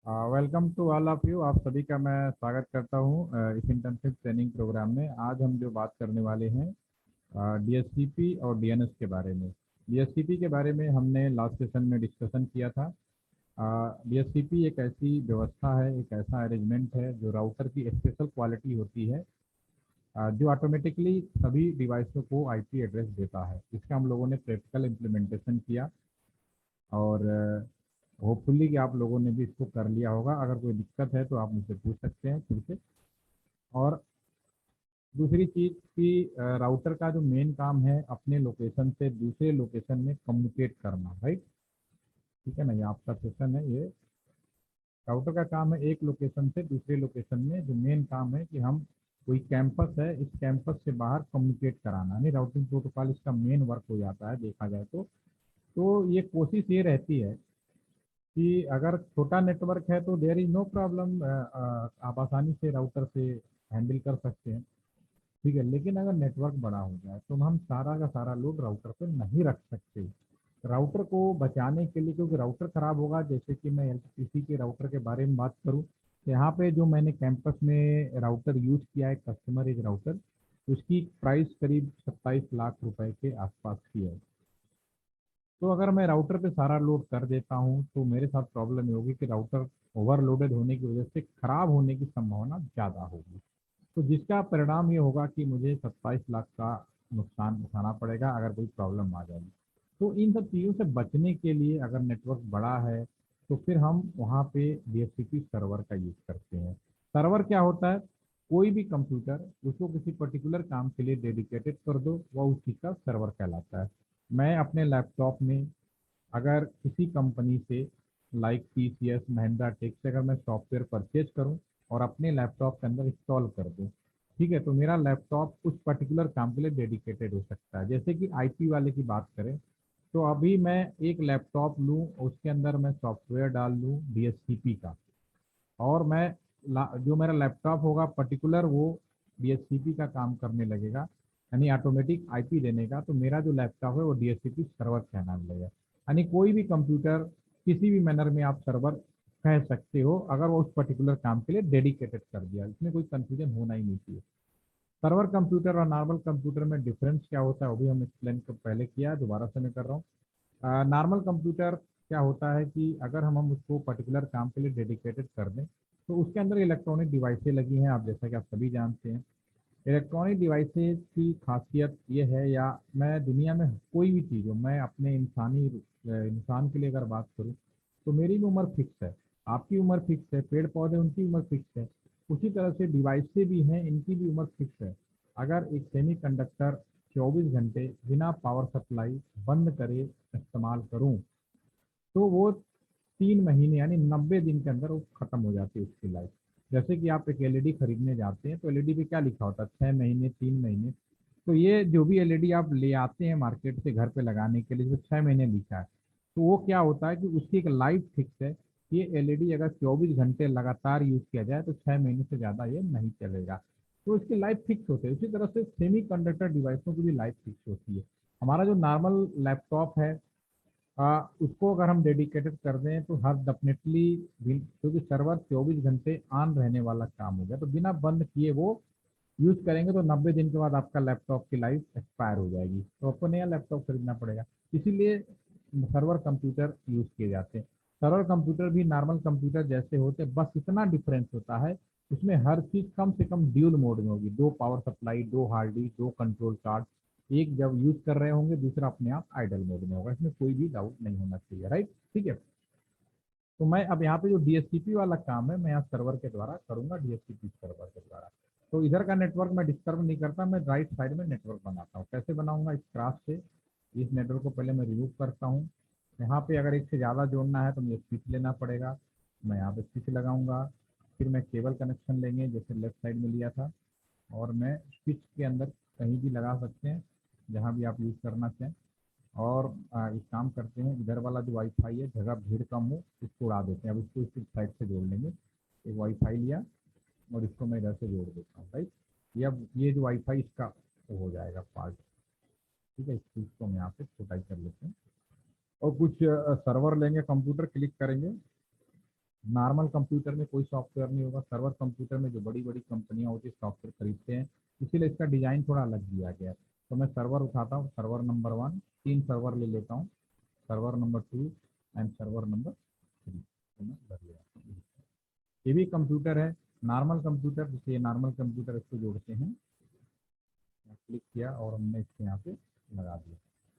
Welcome to all of you. आप सभी का मैं स्वागत करता हूँ इस इंटर्नशिप ट्रेनिंग प्रोग्राम में। आज हम जो बात करने वाले हैं डीएससीपी और डीएनएस के बारे में। डीएससीपी के बारे में हमने लास्ट सेशन में डिस्कशन किया था। डीएससीपी एक ऐसी व्यवस्था है, एक ऐसा अरेंजमेंट है जो राउटर की स्पेशल क्वालिटी होती है, जो ऑटोमेटिकली सभी डिवाइसों को आईपी एड्रेस देता है। इसका हम लोगों ने प्रैक्टिकल इम्प्लीमेंटेशन किया और होपफुली कि आप लोगों ने भी इसको कर लिया होगा। अगर कोई दिक्कत है तो आप मुझसे पूछ सकते हैं फिर से। और दूसरी चीज़ कि राउटर का जो मेन काम है अपने लोकेशन से दूसरे लोकेशन में कम्युनिकेट करना, राइट। ठीक है ना, ये आपका सेशन है। ये राउटर का काम है एक लोकेशन से दूसरे लोकेशन में, जो मेन काम है कि हम कोई कैंपस है, इस कैंपस से बाहर कम्युनिकेट कराना, नहीं राउटिंग प्रोटोकॉल इसका मेन वर्क हो जाता है देखा जाए तो ये कोशिश ये रहती है कि अगर छोटा नेटवर्क है तो देयर इज नो प्रॉब्लम, आप आसानी से राउटर से हैंडल कर सकते हैं। ठीक है, लेकिन अगर नेटवर्क बड़ा हो जाए तो हम सारा का सारा लोड राउटर पे नहीं रख सकते। राउटर को बचाने के लिए, क्योंकि राउटर खराब होगा, जैसे कि मैं एलटीपीसी के राउटर के बारे में बात करूं तो यहाँ पे जो मैंने कैंपस में राउटर यूज किया है, कस्टमर एज राउटर, उसकी प्राइस करीब 27 लाख रुपए के आसपास की है। तो अगर मैं राउटर पे सारा लोड कर देता हूँ तो मेरे साथ प्रॉब्लम ये होगी कि राउटर ओवरलोडेड होने की वजह से खराब होने की संभावना ज़्यादा होगी। तो जिसका परिणाम ये होगा कि मुझे 27 लाख का नुकसान उठाना पड़ेगा अगर कोई प्रॉब्लम आ जाएगी। तो इन सब चीज़ों से बचने के लिए अगर नेटवर्क बड़ा है तो फिर हम वहाँ पे डीएचसीपी सर्वर का यूज़ करते हैं। सर्वर क्या होता है? कोई भी कंप्यूटर उसको किसी पर्टिकुलर काम के लिए डेडिकेटेड कर दो, वह उस चीज़ का सर्वर कहलाता है। मैं अपने लैपटॉप में अगर किसी कंपनी से लाइक टीसीएस, महिंद्रा टेक से अगर मैं सॉफ्टवेयर परचेज करूं और अपने लैपटॉप के अंदर इंस्टॉल कर दूं, ठीक है, तो मेरा लैपटॉप उस पर्टिकुलर काम के लिए डेडिकेटेड हो सकता है। जैसे कि आईपी वाले की बात करें तो अभी मैं एक लैपटॉप लूँ, उसके अंदर मैं सॉफ्टवेयर डाल लूँ डीएचसीपी का, और मैं जो मेरा लैपटॉप होगा पर्टिकुलर वो डीएचसीपी का काम करने लगेगा, यानी ऑटोमेटिक आईपी देने का, तो मेरा जो लैपटॉप है वो डीएचसीपी सर्वर कहना लगेगा। यानी कोई भी कंप्यूटर किसी भी मैनर में आप सर्वर कह सकते हो अगर वो उस पर्टिकुलर काम के लिए डेडिकेटेड कर दिया। इसमें कोई कंफ्यूजन होना ही नहीं चाहिए। सर्वर कंप्यूटर और नॉर्मल कंप्यूटर में डिफरेंस क्या होता है वो भी हम एक्सप्लेन पहले किया है, दोबारा से मैं कर रहा हूँ। नॉर्मल कंप्यूटर क्या होता है कि अगर हम उसको पर्टिकुलर काम के लिए डेडिकेटेड कर दें तो उसके अंदर इलेक्ट्रॉनिक डिवाइसें लगी हैं, आप जैसा कि आप सभी जानते हैं। इलेक्ट्रॉनिक डिवाइसेस की खासियत ये है, या मैं दुनिया में कोई भी चीज़ हो, मैं अपने इंसान के लिए अगर बात करूँ तो मेरी भी उम्र फिक्स है, आपकी उम्र फिक्स है, पेड़ पौधे उनकी उम्र फिक्स है, उसी तरह से डिवाइसें भी हैं, इनकी भी उम्र फिक्स है। अगर एक सेमीकंडक्टर 24 घंटे बिना पावर सप्लाई बंद करे इस्तेमाल करूं तो वो 3 महीने यानी 90 दिन के अंदर वो खत्म हो जाती है उसकी लाइफ। जैसे कि आप एक एलईडी खरीदने जाते हैं तो एलईडी पे क्या लिखा होता है? 6 महीने, 3 महीने। तो ये जो भी एलईडी आप ले आते हैं मार्केट से घर पे लगाने के लिए, जो 6 महीने लिखा है, तो वो क्या होता है कि उसकी एक लाइफ फिक्स है। ये एलईडी अगर 24 घंटे लगातार यूज किया जाए तो 6 महीने से ज़्यादा ये नहीं चलेगा। तो इसकी लाइफ फिक्स होती है। उसी तरह से सेमी कंडक्टर डिवाइसों की भी लाइफ फिक्स होती है। हमारा जो नॉर्मल लैपटॉप है, उसको अगर हम डेडिकेटेड कर दें तो हर डेफिनेटली, क्योंकि सर्वर 24 घंटे ऑन रहने वाला काम हो गया, तो बिना बंद किए वो यूज करेंगे तो 90 दिन के बाद आपका लैपटॉप की लाइफ एक्सपायर हो जाएगी, तो आपको नया लैपटॉप खरीदना पड़ेगा। इसीलिए सर्वर कंप्यूटर यूज किए जाते हैं। सर्वर कंप्यूटर भी नॉर्मल कंप्यूटर जैसे होते हैं, बस इतना डिफरेंस होता है उसमें हर चीज कम से कम ड्यूल मोड में होगी। 2 power supply, 2 hard disk, 2 control card, एक जब यूज कर रहे होंगे दूसरा अपने आप आइडल मोड में होगा। इसमें कोई भी डाउट नहीं होना चाहिए, राइट। ठीक है, तो मैं अब यहाँ पे जो डीएचसीपी वाला काम है मैं यहाँ सर्वर के द्वारा करूंगा, डीएचसीपी सर्वर के द्वारा। तो इधर का नेटवर्क मैं डिस्टर्ब नहीं करता, मैं राइट साइड में नेटवर्क बनाता हूँ। कैसे बनाऊंगा? इस क्रास से इस नेटवर्क को पहले मैं रिमूव करता हूँ। यहाँ पे अगर एक से ज़्यादा जोड़ना है तो मुझे स्विच लेना पड़ेगा, मैं यहाँ पे स्विच लगाऊंगा। फिर मैं केबल कनेक्शन लेंगे जैसे लेफ्ट साइड में लिया था, और मैं स्विच के अंदर कहीं भी लगा सकते हैं जहाँ भी आप यूज़ करना चाहें। और एक काम करते हैं, इधर वाला जो वाईफाई है जगह भीड़ कम हो इसको उड़ा देते हैं। अब इसको इस साइड से जोड़ लेंगे। एक वाईफाई लिया और इसको मैं इधर से जोड़ देता हूँ, राइट। ये अब ये जो वाईफाई इसका हो जाएगा पार्ट। ठीक है, इस चीज़ को हम यहाँ पे छोटा ही कर लेते हैं और कुछ सर्वर लेंगे, कंप्यूटर क्लिक करेंगे। नॉर्मल कंप्यूटर में कोई सॉफ्टवेयर नहीं होगा, सर्वर कंप्यूटर में जो बड़ी बड़ी कंपनियां होती है सॉफ्टवेयर खरीदते हैं, इसीलिए इसका डिज़ाइन थोड़ा अलग दिया गया है। तो मैं सर्वर उठाता हूँ, सर्वर नंबर 1, 3 सर्वर ले लेता हूँ, server number 2 and server number 3, तो मैं भर लिया। ये भी कंप्यूटर है, नॉर्मल कंप्यूटर, जैसे ये नॉर्मल कंप्यूटर, इसको जोड़ते हैं, क्लिक किया और हमने इसको यहाँ पे लगा दिया।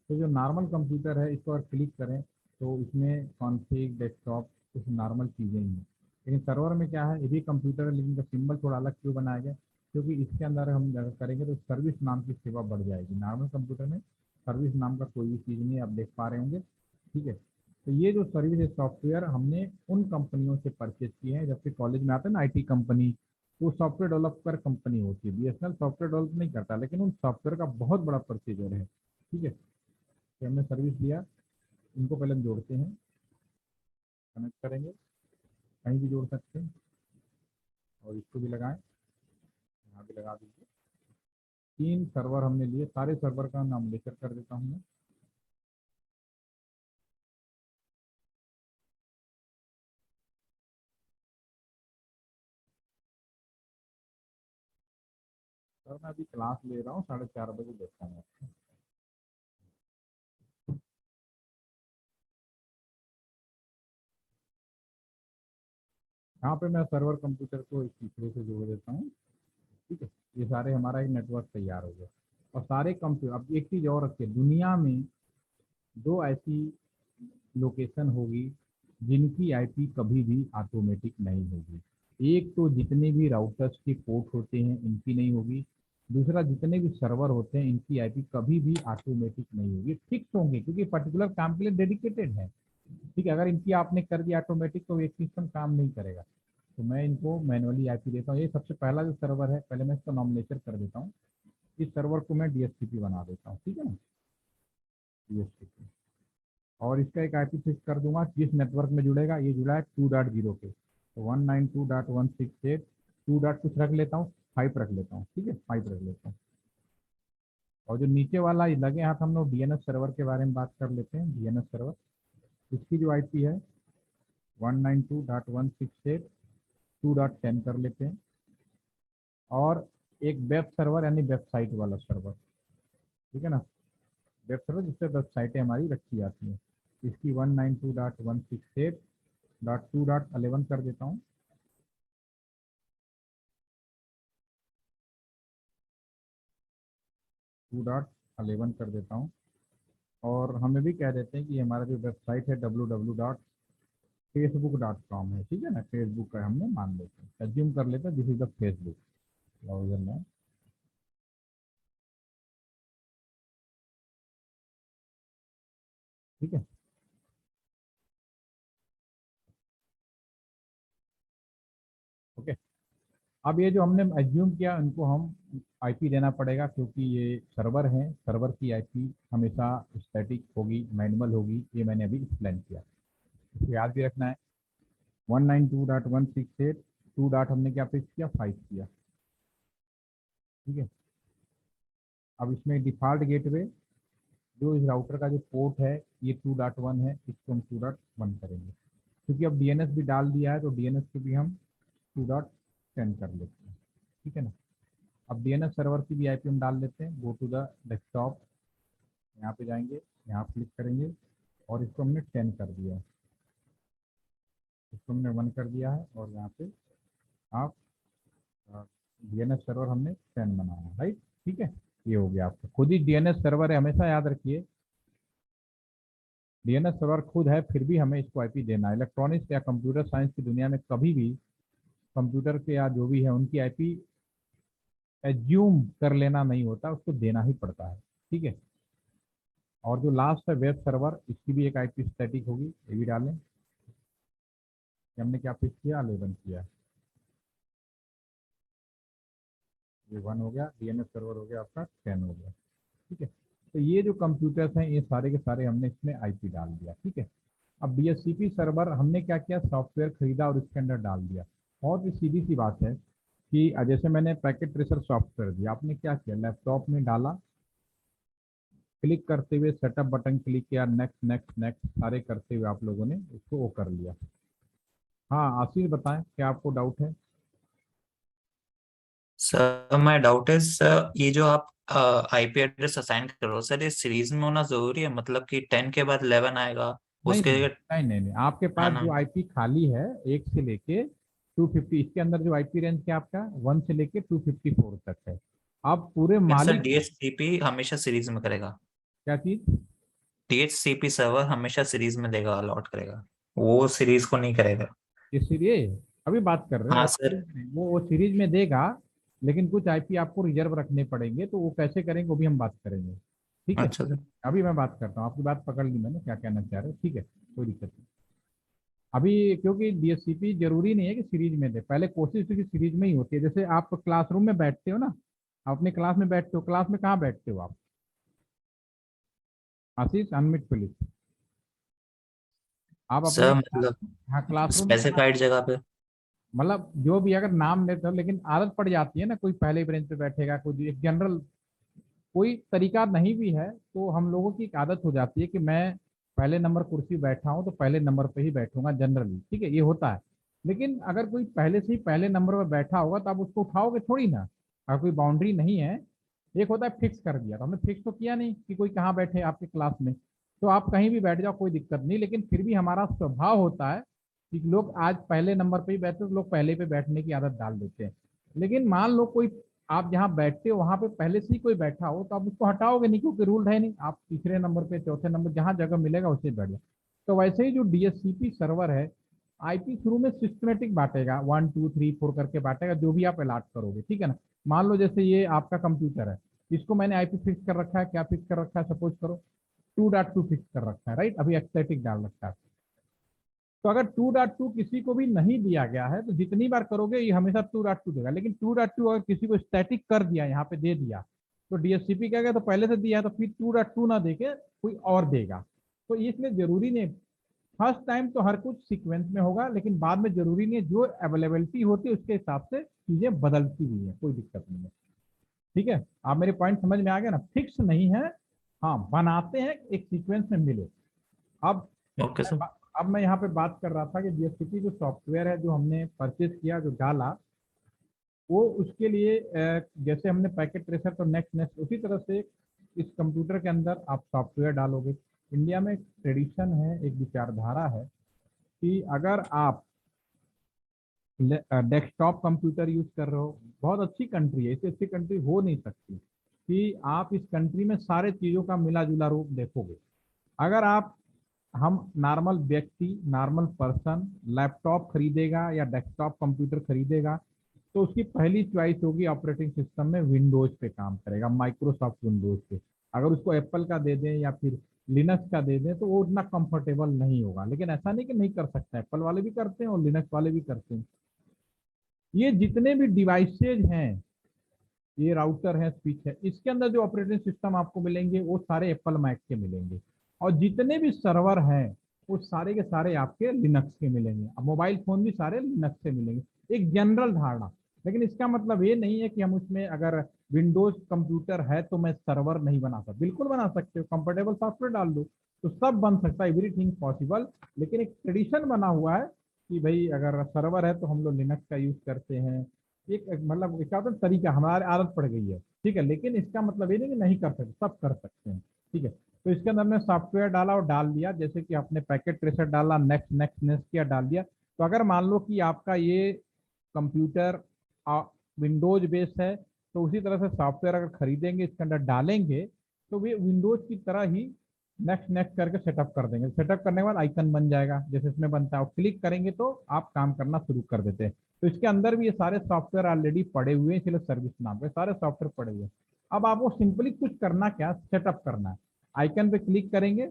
तो जो नॉर्मल कंप्यूटर है इसको अगर क्लिक करें तो इसमें कॉन्फ़िग, डेस्कटॉप, कुछ नॉर्मल चीज़ें ही हैं। लेकिन सर्वर में क्या है, ये भी कंप्यूटर है लेकिन इसका सिंबल थोड़ा अलग क्यों बनाया गया, क्योंकि इसके अंदर हम अगर करेंगे तो सर्विस नाम की सेवा बढ़ जाएगी। नॉर्मल कंप्यूटर में सर्विस नाम का कोई भी चीज़ नहीं है, आप देख पा रहे होंगे। ठीक है, तो ये जो सर्विस है सॉफ्टवेयर हमने उन कंपनियों से परचेज किए हैं, जबकि कॉलेज में आता है ना आईटी कंपनी, वो सॉफ्टवेयर डेवलपर कंपनी होती है। बीएसएनएल सॉफ्टवेयर डेवलप नहीं करता, लेकिन उन सॉफ्टवेयर का बहुत बड़ा परचेजर है। ठीक है, तो हमने सर्विस दिया, इनको पहले हम जोड़ते हैं, कनेक्ट करेंगे, कहीं भी जोड़ सकते हैं, और इसको भी लगाएं, यहाँ भी लगा दीजिए। 3 सर्वर हमने लिए, सारे सर्वर का नाम लेकर कर देता हूँ मैं। सर मैं अभी क्लास ले रहा हूँ, 4:30 बजे देखता हूँ आपको। यहाँ पे मैं सर्वर कंप्यूटर को इस तीसरे से जोड़ देता हूँ। ठीक है, ये सारे हमारा एक नेटवर्क तैयार हो गया। और सारे कंप्यूटर, अब एक चीज़ और रखिए, दुनिया में 2 ऐसी लोकेशन होगी जिनकी आईपी कभी भी ऑटोमेटिक नहीं होगी। एक तो जितने भी राउटर्स के पोर्ट होते हैं इनकी नहीं होगी, दूसरा जितने भी सर्वर होते हैं इनकी आईपी कभी भी ऑटोमेटिक नहीं होगी, फिक्स होंगे, क्योंकि पर्टिकुलर काम के लिए डेडिकेटेड है। ठीक है, अगर इनकी आपने कर दिया ऑटोमेटिक तो एक सिस्टम काम नहीं करेगा। तो मैं इनको मैनुअली आईपी देता हूँ। ये सबसे पहला जो सर्वर है, पहले मैं इसका नॉमिनेशन कर देता हूँ। इस सर्वर को मैं डीएचसीपी बना देता हूँ, ठीक है ना, डीएचसीपी। और इसका एक आईपी फिक्स कर दूंगा, जिस नेटवर्क में जुड़ेगा, ये जुड़ा है 2.0 पे, तो 192.168, 2 डॉट कुछ रख लेता हूँ, 5 रख लेता हूँ, ठीक है, 5 रख लेता हूँ। और जो नीचे वाला ये लगे हाथ, हम लोग डीएनएस सर्वर के बारे में बात कर लेते हैं। डीएनएस सर्वर, इसकी जो आईपी है 192.168, 2.10 कर लेते हैं। और एक वेब सर्वर यानी वेबसाइट वाला सर्वर, ठीक है ना, वेब सर्वर जिससे वेबसाइटें हमारी रखी जाती हैं, इसकी 192.168.2.11 कर देता हूँ। 2.11 कर देता हूँ। और हमें भी कह देते हैं कि हमारा जो वेबसाइट है www.facebook.com है, ठीक है ना, फेसबुक का हमने मान लेते हैं, एज्यूम कर लेते हैं this is the Facebook browser में। ठीक है, ओके। अब ये जो हमने एज्यूम किया इनको हम आईपी देना पड़ेगा, क्योंकि ये सर्वर है, सर्वर की आईपी हमेशा स्टैटिक होगी, मैनुअल होगी, ये मैंने अभी एक्सप्लेन किया, इसको याद भी रखना है। 192.168, 2 डॉट हमने क्या फिक्स किया, 5 किया। ठीक है, अब इसमें डिफ़ॉल्ट गेटवे, जो इस राउटर का जो पोर्ट है ये 2.1 है, इसको हम 2.1 करेंगे, क्योंकि अब डीएनएस भी डाल दिया है तो डीएनएस को भी हम 2.10 कर लेते हैं। ठीक है ना, अब डीएनएस सर्वर की भी आईपी हम डाल लेते हैं। गो टू द डेस्कटॉप, यहाँ पे जाएंगे, यहाँ क्लिक करेंगे, और इसको हमने 10 कर दिया है, इसको हमने 1 कर दिया है, और यहाँ पे आप डीएनएस सर्वर हमने 10 बनाया है, राइट। ठीक है, ये हो गया आपका खुद ही डीएनएस सर्वर है, हमेशा याद रखिए डीएनएस सर्वर खुद है, फिर भी हमें इसको आईपी देना है। इलेक्ट्रॉनिक्स या कंप्यूटर साइंस की दुनिया में कभी भी कंप्यूटर के या जो भी है उनकी आईपी एज्यूम कर लेना नहीं होता, उसको देना ही पड़ता है। ठीक है, और जो लास्ट है वेब सर्वर, इसकी भी एक आईपी स्टैटिक होगी, ये भी डालें। कि हमने क्या फिक्स किया, 11 किया, ये 1 हो गया, डीएनएस सर्वर हो गया आपका 10 हो गया। ठीक है, तो ये जो कंप्यूटर्स हैं ये सारे के सारे हमने इसमें आईपी डाल दिया। ठीक है, अब डीएचसीपी सर्वर हमने क्या किया, सॉफ्टवेयर खरीदा और इसके अंदर डाल दिया। बहुत ही सीधी सी बात है कि जैसे मैंने पैकेट ट्रेसर सॉफ्टवेयर दिया, आपने क्या किया, लैपटॉप में डाला, क्लिक करते हुए सेटअप बटन क्लिक किया, नेक्स्ट नेक्स्ट नेक्स्ट सारे करते हुए आप लोगों ने उसको वो कर लिया। हाँ आशीष बताएं, क्या आपको डाउट है? सर माय डाउट है सर, ये जो आप आईपी एड्रेस असाइन कर रहे हो सर, ये सीरीज में होना जरूरी है? मतलब कि 10 के बाद 11 आएगा नहीं उसके नहीं जगह? नहीं, आपके हाँ पास ना। जो आईपी खाली है 1 से लेके 250, इसके अंदर जो आईपी रेंज क्या आपका 1 से लेके 254 तक है। आप पूरे लेकिन सर मालिक हो। डीएचसीपी हमेशा सीरीज में करेगा। क्या चीज? डीएचसीपी सर्वर हमेशा सीरीज में देगा, अलॉट करेगा, वो सीरीज को नहीं करेगा। इसलिए अभी बात कर रहे हो हाँ ऐसा सर। नहीं, वो सीरीज में देगा, लेकिन कुछ आईपी आपको रिजर्व रखने पड़ेंगे, तो वो कैसे करेंगे वो भी हम बात करेंगे। ठीक है, अच्छा सर। अभी मैं बात करता हूँ, आपकी बात पकड़ ली मैंने, क्या कहना चाह रहे हो, ठीक है, कोई दिक्कत नहीं। अभी क्योंकि डीएससीपी जरूरी नहीं है कि सीरीज में दे, पहले कोशिश तो कि सीरीज में ही होती है। जैसे आप क्लासरूम में बैठते हो ना, आप अपने क्लास में बैठते हो, क्लास में कहाँ बैठते हो आप? आशीष अनमिट प्लीज। आप अपने सर मतलब हाँ क्लासरूम में कहाँ? स्पेसिफाइड जगह पे। मतलब जो भी अगर नाम लेते हो, लेकिन आदत पड़ जाती है ना, कोई पहले बेंच पे बैठेगा, कोई एक जनरल, कोई तरीका नहीं भी है, तो हम लोगों की एक आदत हो जाती है कि मैं पहले नंबर कुर्सी बैठा हूं तो पहले नंबर पे ही बैठूंगा जनरली, ठीक है, ये होता है। लेकिन अगर कोई पहले से ही पहले नंबर पर बैठा होगा तो आप उसको उठाओगे थोड़ी ना, अगर कोई बाउंड्री नहीं है। एक होता है फिक्स कर दिया, तो हमने फिक्स तो किया नहीं कि कोई कहाँ बैठे आपके क्लास में, तो आप कहीं भी बैठ जाओ, कोई दिक्कत नहीं, लेकिन फिर भी हमारा स्वभाव होता है कि लोग आज पहले नंबर पे ही बैठते तो लोग पहले पे बैठने की आदत डाल देते हैं। लेकिन मान लो कोई, आप जहाँ बैठते हो वहां पे पहले से ही कोई बैठा हो, तो आप उसको हटाओगे नहीं, क्योंकि रूल है नहीं, आप तीसरे नंबर पे चौथे नंबर जहाँ जगह मिलेगा उसे बैठ जाओ। तो वैसे ही जो डीएससीपी सर्वर है, आईपी शुरू में सिस्टमेटिक बांटेगा, 1 2 3 4 करके बांटेगा, जो भी आप अलाट करोगे, ठीक है ना। मान लो जैसे ये आपका कंप्यूटर है, इसको मैंने आईपी फिक्स कर रखा है, क्या फिक्स कर रखा है, सपोज करो 2.2 फिक्स कर रखा है, राइट, अभी एक्सटैटिक डाल रखा है। तो अगर 2.2 किसी को भी नहीं दिया गया है, तो जितनी बार करोगे ये हमेशा 2.2 देगा, लेकिन 2.2 अगर किसी को स्टैटिक कर दिया, यहाँ पे दे दिया, तो डीएससीपी क्या, तो पहले से दिया है तो फिर 2.2 ना देके कोई और देगा। तो इसलिए जरूरी नहीं, फर्स्ट टाइम तो हर कुछ सीक्वेंस में होगा, लेकिन बाद में जरूरी नहीं है, जो अवेलेबिलिटी होती है उसके हिसाब से चीजें बदलती हुई है, कोई दिक्कत नहीं है। ठीक है, आप मेरे पॉइंट समझ में आ गया ना, फिक्स नहीं है, हाँ बनाते हैं एक सीक्वेंस में मिले। अब ओके सर। अब मैं यहाँ पे बात कर रहा था कि डीएससीपी जो सॉफ्टवेयर है जो हमने परचेज किया, जो डाला, वो उसके लिए जैसे हमने पैकेट ट्रेसर तो नेक्स्ट नेक्स्ट उसी तरह से इस कंप्यूटर के अंदर आप सॉफ्टवेयर डालोगे। इंडिया में एक ट्रेडिशन है, एक विचारधारा है कि अगर आप डेस्कटॉप कंप्यूटर यूज कर रहे हो, बहुत अच्छी कंट्री है, इससे अच्छी कंट्री हो नहीं सकती कि आप इस कंट्री में सारे चीज़ों का मिला जुला रूप देखोगे। अगर आप, हम नॉर्मल व्यक्ति, नॉर्मल पर्सन लैपटॉप खरीदेगा या डेस्कटॉप कंप्यूटर खरीदेगा, तो उसकी पहली चॉइस होगी ऑपरेटिंग सिस्टम में विंडोज पे काम करेगा, माइक्रोसॉफ्ट विंडोज पे। अगर उसको एप्पल का दे दें या फिर लिनक्स का दे दें तो वो उतना कंफर्टेबल नहीं होगा, लेकिन ऐसा नहीं कि नहीं कर सकता, एप्पल वाले भी करते हैं और लिनक्स वाले भी करते हैं। ये जितने भी डिवाइसेज हैं, ये राउटर है, स्विच है, इसके अंदर जो ऑपरेटिंग सिस्टम आपको मिलेंगे वो सारे एप्पल मैक के मिलेंगे, और जितने भी सर्वर हैं वो सारे के सारे आपके लिनक्स के मिलेंगे, अब मोबाइल फोन भी सारे लिनक्स से मिलेंगे, एक जनरल धारणा। लेकिन इसका मतलब ये नहीं है कि हम उसमें अगर विंडोज कंप्यूटर है तो मैं सर्वर नहीं बना सकता, बिल्कुल बना सकते हो, कंफर्टेबल सॉफ्टवेयर डाल दो तो सब बन सकता है, एवरीथिंग पॉसिबल। लेकिन एक ट्रेडिशन बना हुआ है कि भाई अगर सर्वर है तो हम लोग लिनक्स का यूज करते हैं, एक मतलब क्या होता है तरीका, हमारे आदत पड़ गई है, ठीक है, लेकिन इसका मतलब ये नहीं कि नहीं कर सकते, सब कर सकते हैं। ठीक है, तो इसके अंदर हमने सॉफ्टवेयर डाला और डाल दिया, जैसे कि आपने पैकेट ट्रेसर डाला, नेक्स्ट नेक्स्ट नेक्स्ट किया, डाल दिया। तो अगर मान लो कि आपका ये कंप्यूटर विंडोज बेस्ड है, तो उसी तरह से सॉफ्टवेयर अगर खरीदेंगे इसके अंदर डालेंगे, तो वे विंडोज की तरह ही नेक्स्ट नेक्स्ट करके सेटअप कर देंगे। सेटअप करने के बाद आइकन बन जाएगा जैसे इसमें बनता है, और क्लिक करेंगे तो आप काम करना शुरू कर देते हैं। तो इसके अंदर भी ये सारे सॉफ्टवेयर ऑलरेडी पड़े हुए हैं, इसलिए सर्विस नाम पे सारे सॉफ्टवेयर पड़े हुए हैं। अब आपको सिंपली कुछ करना क्या, सेटअप करना है, आइकन पे क्लिक करेंगे,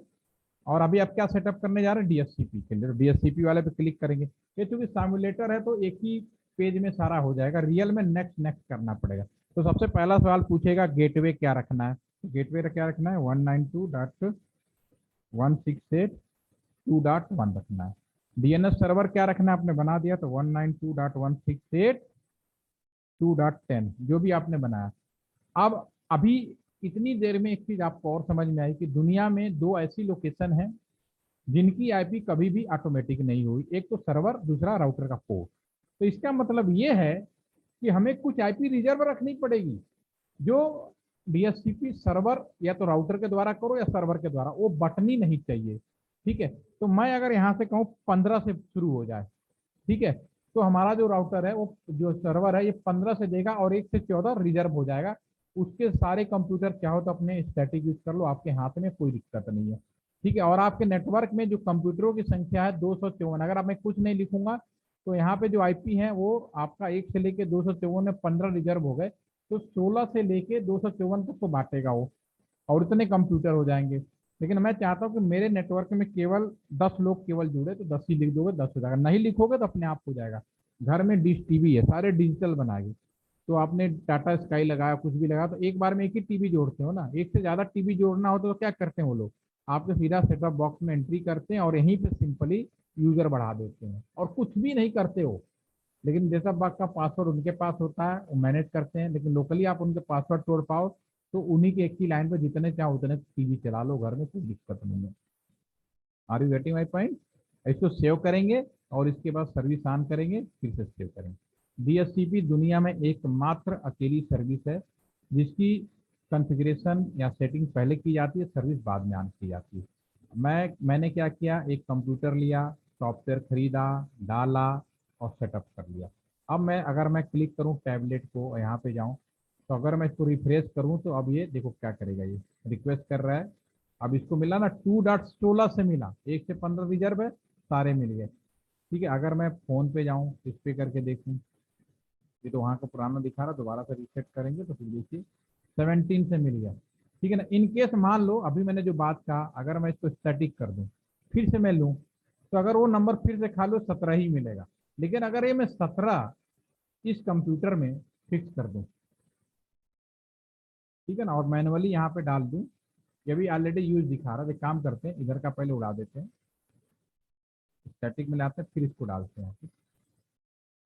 और अभी आप क्या सेटअप करने जा रहे हैं डीएससीपी के लिए, डीएससीपी वाले पे क्लिक करेंगे। ये चूंकि सिमुलेटर है तो एक ही पेज में सारा हो जाएगा, रियल में नेक्स्ट नेक्स्ट करना पड़ेगा। तो सबसे पहला सवाल पूछेगा गेटवे क्या रखना है, तो गेटवे क्या रखना है, 192.168.2.1 रखना है। डीएनएस सर्वर क्या रखना है, आपने बना दिया तो 192.168.2.10 जो भी आपने बनाया। अब अभी इतनी देर में एक चीज आपको और समझ में आई कि दुनिया में दो ऐसी लोकेशन है जिनकी आईपी कभी भी ऑटोमेटिक नहीं हुई, एक तो सर्वर, दूसरा राउटर का पोर्ट। तो इसका मतलब ये है कि हमें कुछ आईपी रिजर्व रखनी पड़ेगी, जो डीएचसीपी सर्वर या तो राउटर के द्वारा करो या सर्वर के द्वारा, वो बटनी नहीं चाहिए। ठीक है, तो मैं अगर यहाँ से कहूँ 15 से शुरू हो जाए, ठीक है, तो हमारा जो राउटर है, वो जो सर्वर है, ये 15 से देगा और 1 से 14 रिजर्व हो जाएगा। उसके सारे कंप्यूटर क्या हो तो अपने स्टैटिक यूज कर लो, आपके हाथ में कोई दिक्कत नहीं है। ठीक है, और आपके नेटवर्क में जो कंप्यूटरों की संख्या है 254, अगर आप मैं कुछ नहीं लिखूंगा तो यहाँ पे जो आईपी है वो आपका 1 से लेके 254 में 15 रिजर्व हो गए, तो 16 से लेके 254 तक तो बांटेगा वो, और इतने कंप्यूटर हो जाएंगे। लेकिन मैं चाहता हूँ कि मेरे नेटवर्क में केवल 10 लोग केवल जुड़े, तो 10 ही लिख दोगे, 10 हो जाएगा, नहीं लिखोगे तो अपने आप हो जाएगा। घर में डिश टीवी है, सारे डिजिटल बनाएंगे, तो आपने टाटा स्काई लगाया, कुछ भी लगाया, तो एक बार में एक ही टीवी जोड़ते हो ना, एक से ज्यादा टीवी जोड़ना हो तो क्या करते हैं वो लोग, आपके सीधा सेटअप बॉक्स में एंट्री करते हैं और यहीं पे सिंपली यूजर बढ़ा देते हैं और कुछ भी नहीं करते हो। लेकिन जैसा बाग का पासवर्ड उनके पास होता है, वो मैनेज करते हैं, लेकिन लोकली आप उनके पासवर्ड तोड़ पाओ तो उन्हीं की एक ही लाइन पर जितने चाहो उतने टीवी चला लो घर में, कोई दिक्कत नहीं है। Are you getting my point? इसको सेव करेंगे और इसके बाद सर्विस ऑन करेंगे, फिर से सेव करेंगे। डीएचसीपी दुनिया में एकमात्र अकेली सर्विस है जिसकी कॉन्फ़िगरेशन या सेटिंग पहले की जाती है, सर्विस बाद में ऑन की जाती है। मैंने क्या किया, एक कंप्यूटर लिया, सॉफ्टवेयर खरीदा, डाला और सेटअप कर लिया। अब अगर मैं क्लिक करूं टैबलेट को, यहाँ पे जाऊं, तो अगर मैं इसको रिफ्रेश करूं तो अब ये देखो क्या करेगा, ये रिक्वेस्ट कर रहा है। अब इसको मिला ना 2.16 से मिला, 1 से 15 रिजर्व है, सारे मिल गए। ठीक है, अगर मैं फोन पे जाऊं, इस पे करके देखूं, ये तो वहाँ का पुराना दिखा रहा, दोबारा से रीसेट करेंगे तो फिर देखिए 17 से मिल गया। ठीक है ना, इन केस मान लो अभी मैंने जो बात कहा, अगर मैं इसको स्टैटिक कर दूं, फिर से मैं लूं, तो अगर वो नंबर फिर से खा लो 17 ही मिलेगा। लेकिन अगर ये मैं 17 इस कंप्यूटर में फिक्स कर दूं, ठीक है ना, और मैनुअली यहाँ पे डाल दूं, ये भी ऑलरेडी यूज दिखा रहा है, एक काम करते हैं, इधर का पहले उड़ा देते हैं, स्टैटिक में लाते हैं, फिर इसको डालते हैं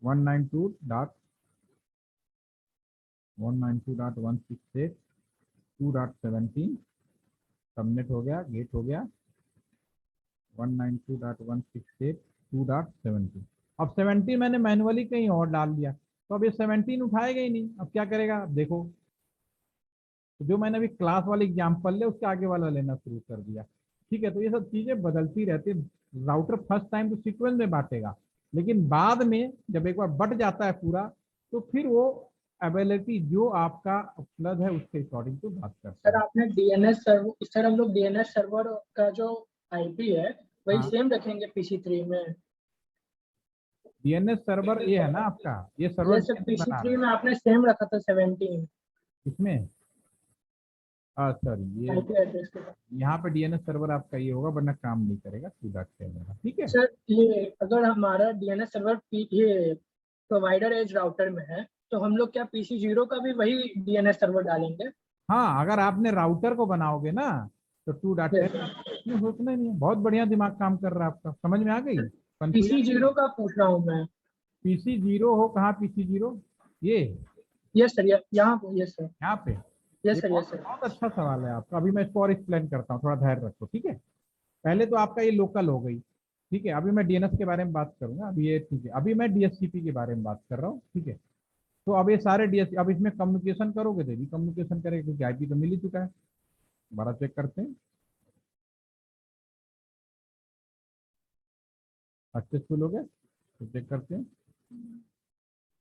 192.168.2.17 सबनेट हो गया, गेट हो गया 192.168.2.17। अब 17 मैंने मैनुअली कहीं और डाल दिया, तो अब ये 17 उठाएगा ही नहीं। अब क्या करेगा, अब देखो, तो जो मैंने अभी क्लास वाली एग्जाम्पल ले उसके आगे वाला लेना शुरू कर दिया। ठीक है, तो ये सब चीजें बदलती रहती है। राउटर फर्स्ट टाइम तो सीक्वेंस में बांटेगा, लेकिन बाद में जब एक बार बट जाता है पूरा, तो फिर वो अवेलेबिलिटी जो आपका उपलब्ध है उसके अकॉर्डिंग तो बात करता सर है। आपने डीएनएस सर्वर, सर हम लोग डीएनएस सर्वर का जो आईपी है वही हाँ, सेम रखेंगे पीसी3 में? डीएनएस सर्वर ये है ना आपका, ये सर्वर ये सर डीएनएस बना रहा पीसी3 है में आपने सेम रखा था 17 इसमें। सॉरी, ये आईपी एड्रेस के साथ। यहाँ पे डीएनएस सर्वर आपका ये होगा, वरना काम नहीं करेगा 2.7 ठीक है। सर ये अगर हमारा डीएनएस सर्वर ये प्रोवाइडर एज राउटर में है तो हम लोग क्या पीसी0 का भी वही डीएनएस सर्वर डालेंगे? हाँ, अगर आपने राउटर को बनाओगे ना तो 2.10 इसमें सोचना ही नहीं है, बहुत बढ़िया दिमाग काम कर रहा है आपका, समझ में आ गई, कंफ्यूजन नहीं पीसी0 है। का पूछ रहा हूँ मैं। पीसी जीरो हो, कहाँ पीसी जीरो, ये यस सर, यहाँ यस सर। यहाँ पे, ये यस सर, बहुत यस सर। बहुत अच्छा सवाल है आपका। अभी मैं इसको और एक्सप्लेन करता हूँ, थोड़ा धैर्य रखो, ठीक है। पहले तो आपका ये लोकल हो गई, ठीक है, अभी मैं डीएनएस के बारे में बात करूंगा, अभी ये ठीक है, अभी मैं डीएचसीपी के बारे में बात कर रहा हूँ, ठीक है। तो अब ये सारे डीएस, अब इसमें कम्युनिकेशन करोगे तो भी कम्युनिकेशन करेगा, क्योंकि आईपी तो मिल ही चुका है। दोबारा चेक करते हैं, सक्सेसफुल हो गया, तो चेक करते हैं,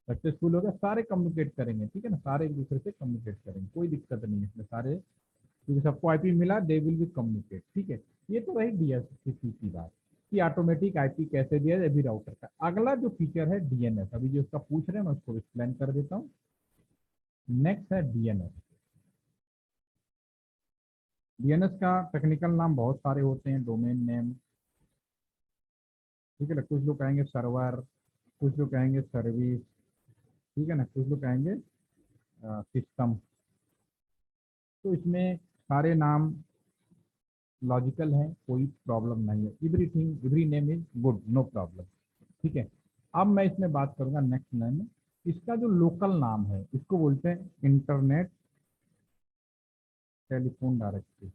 सक्सेसफुल हो गया, सारे कम्युनिकेट करेंगे, ठीक है ना, सारे एक दूसरे से कम्युनिकेट करेंगे, कोई दिक्कत नहीं है इसमें, सारे क्योंकि सबको आईपी मिला, दे विल बी कम्युनिकेट, ठीक है। ये तो रही डीएचसीपी की बात कि ऑटोमेटिक आईपी कैसे दिया जाए, अभी राउटर का। अगला जो फीचर है डीएनएस, अभी जो उसका पूछ रहे हैं मैं उसको एक्सप्लेन कर देता हूँ। नेक्स्ट है डीएनएस। डीएनएस का टेक्निकल नाम बहुत सारे होते हैं, डोमेन नेम, ठीक है ना, कुछ लोग कहेंगे सर्वर, कुछ लोग कहेंगे सर्विस, ठीक है ना, कुछ लोग कहेंगे सिस्टम। तो इसमें सारे नाम लॉजिकल है, कोई प्रॉब्लम नहीं है, everything, every name is good, no problem, ठीक है। अब मैं इसमें बात करूंगा नेक्स्ट नेम में, इसका जो लोकल नाम है इसको बोलते हैं internet telephone directory.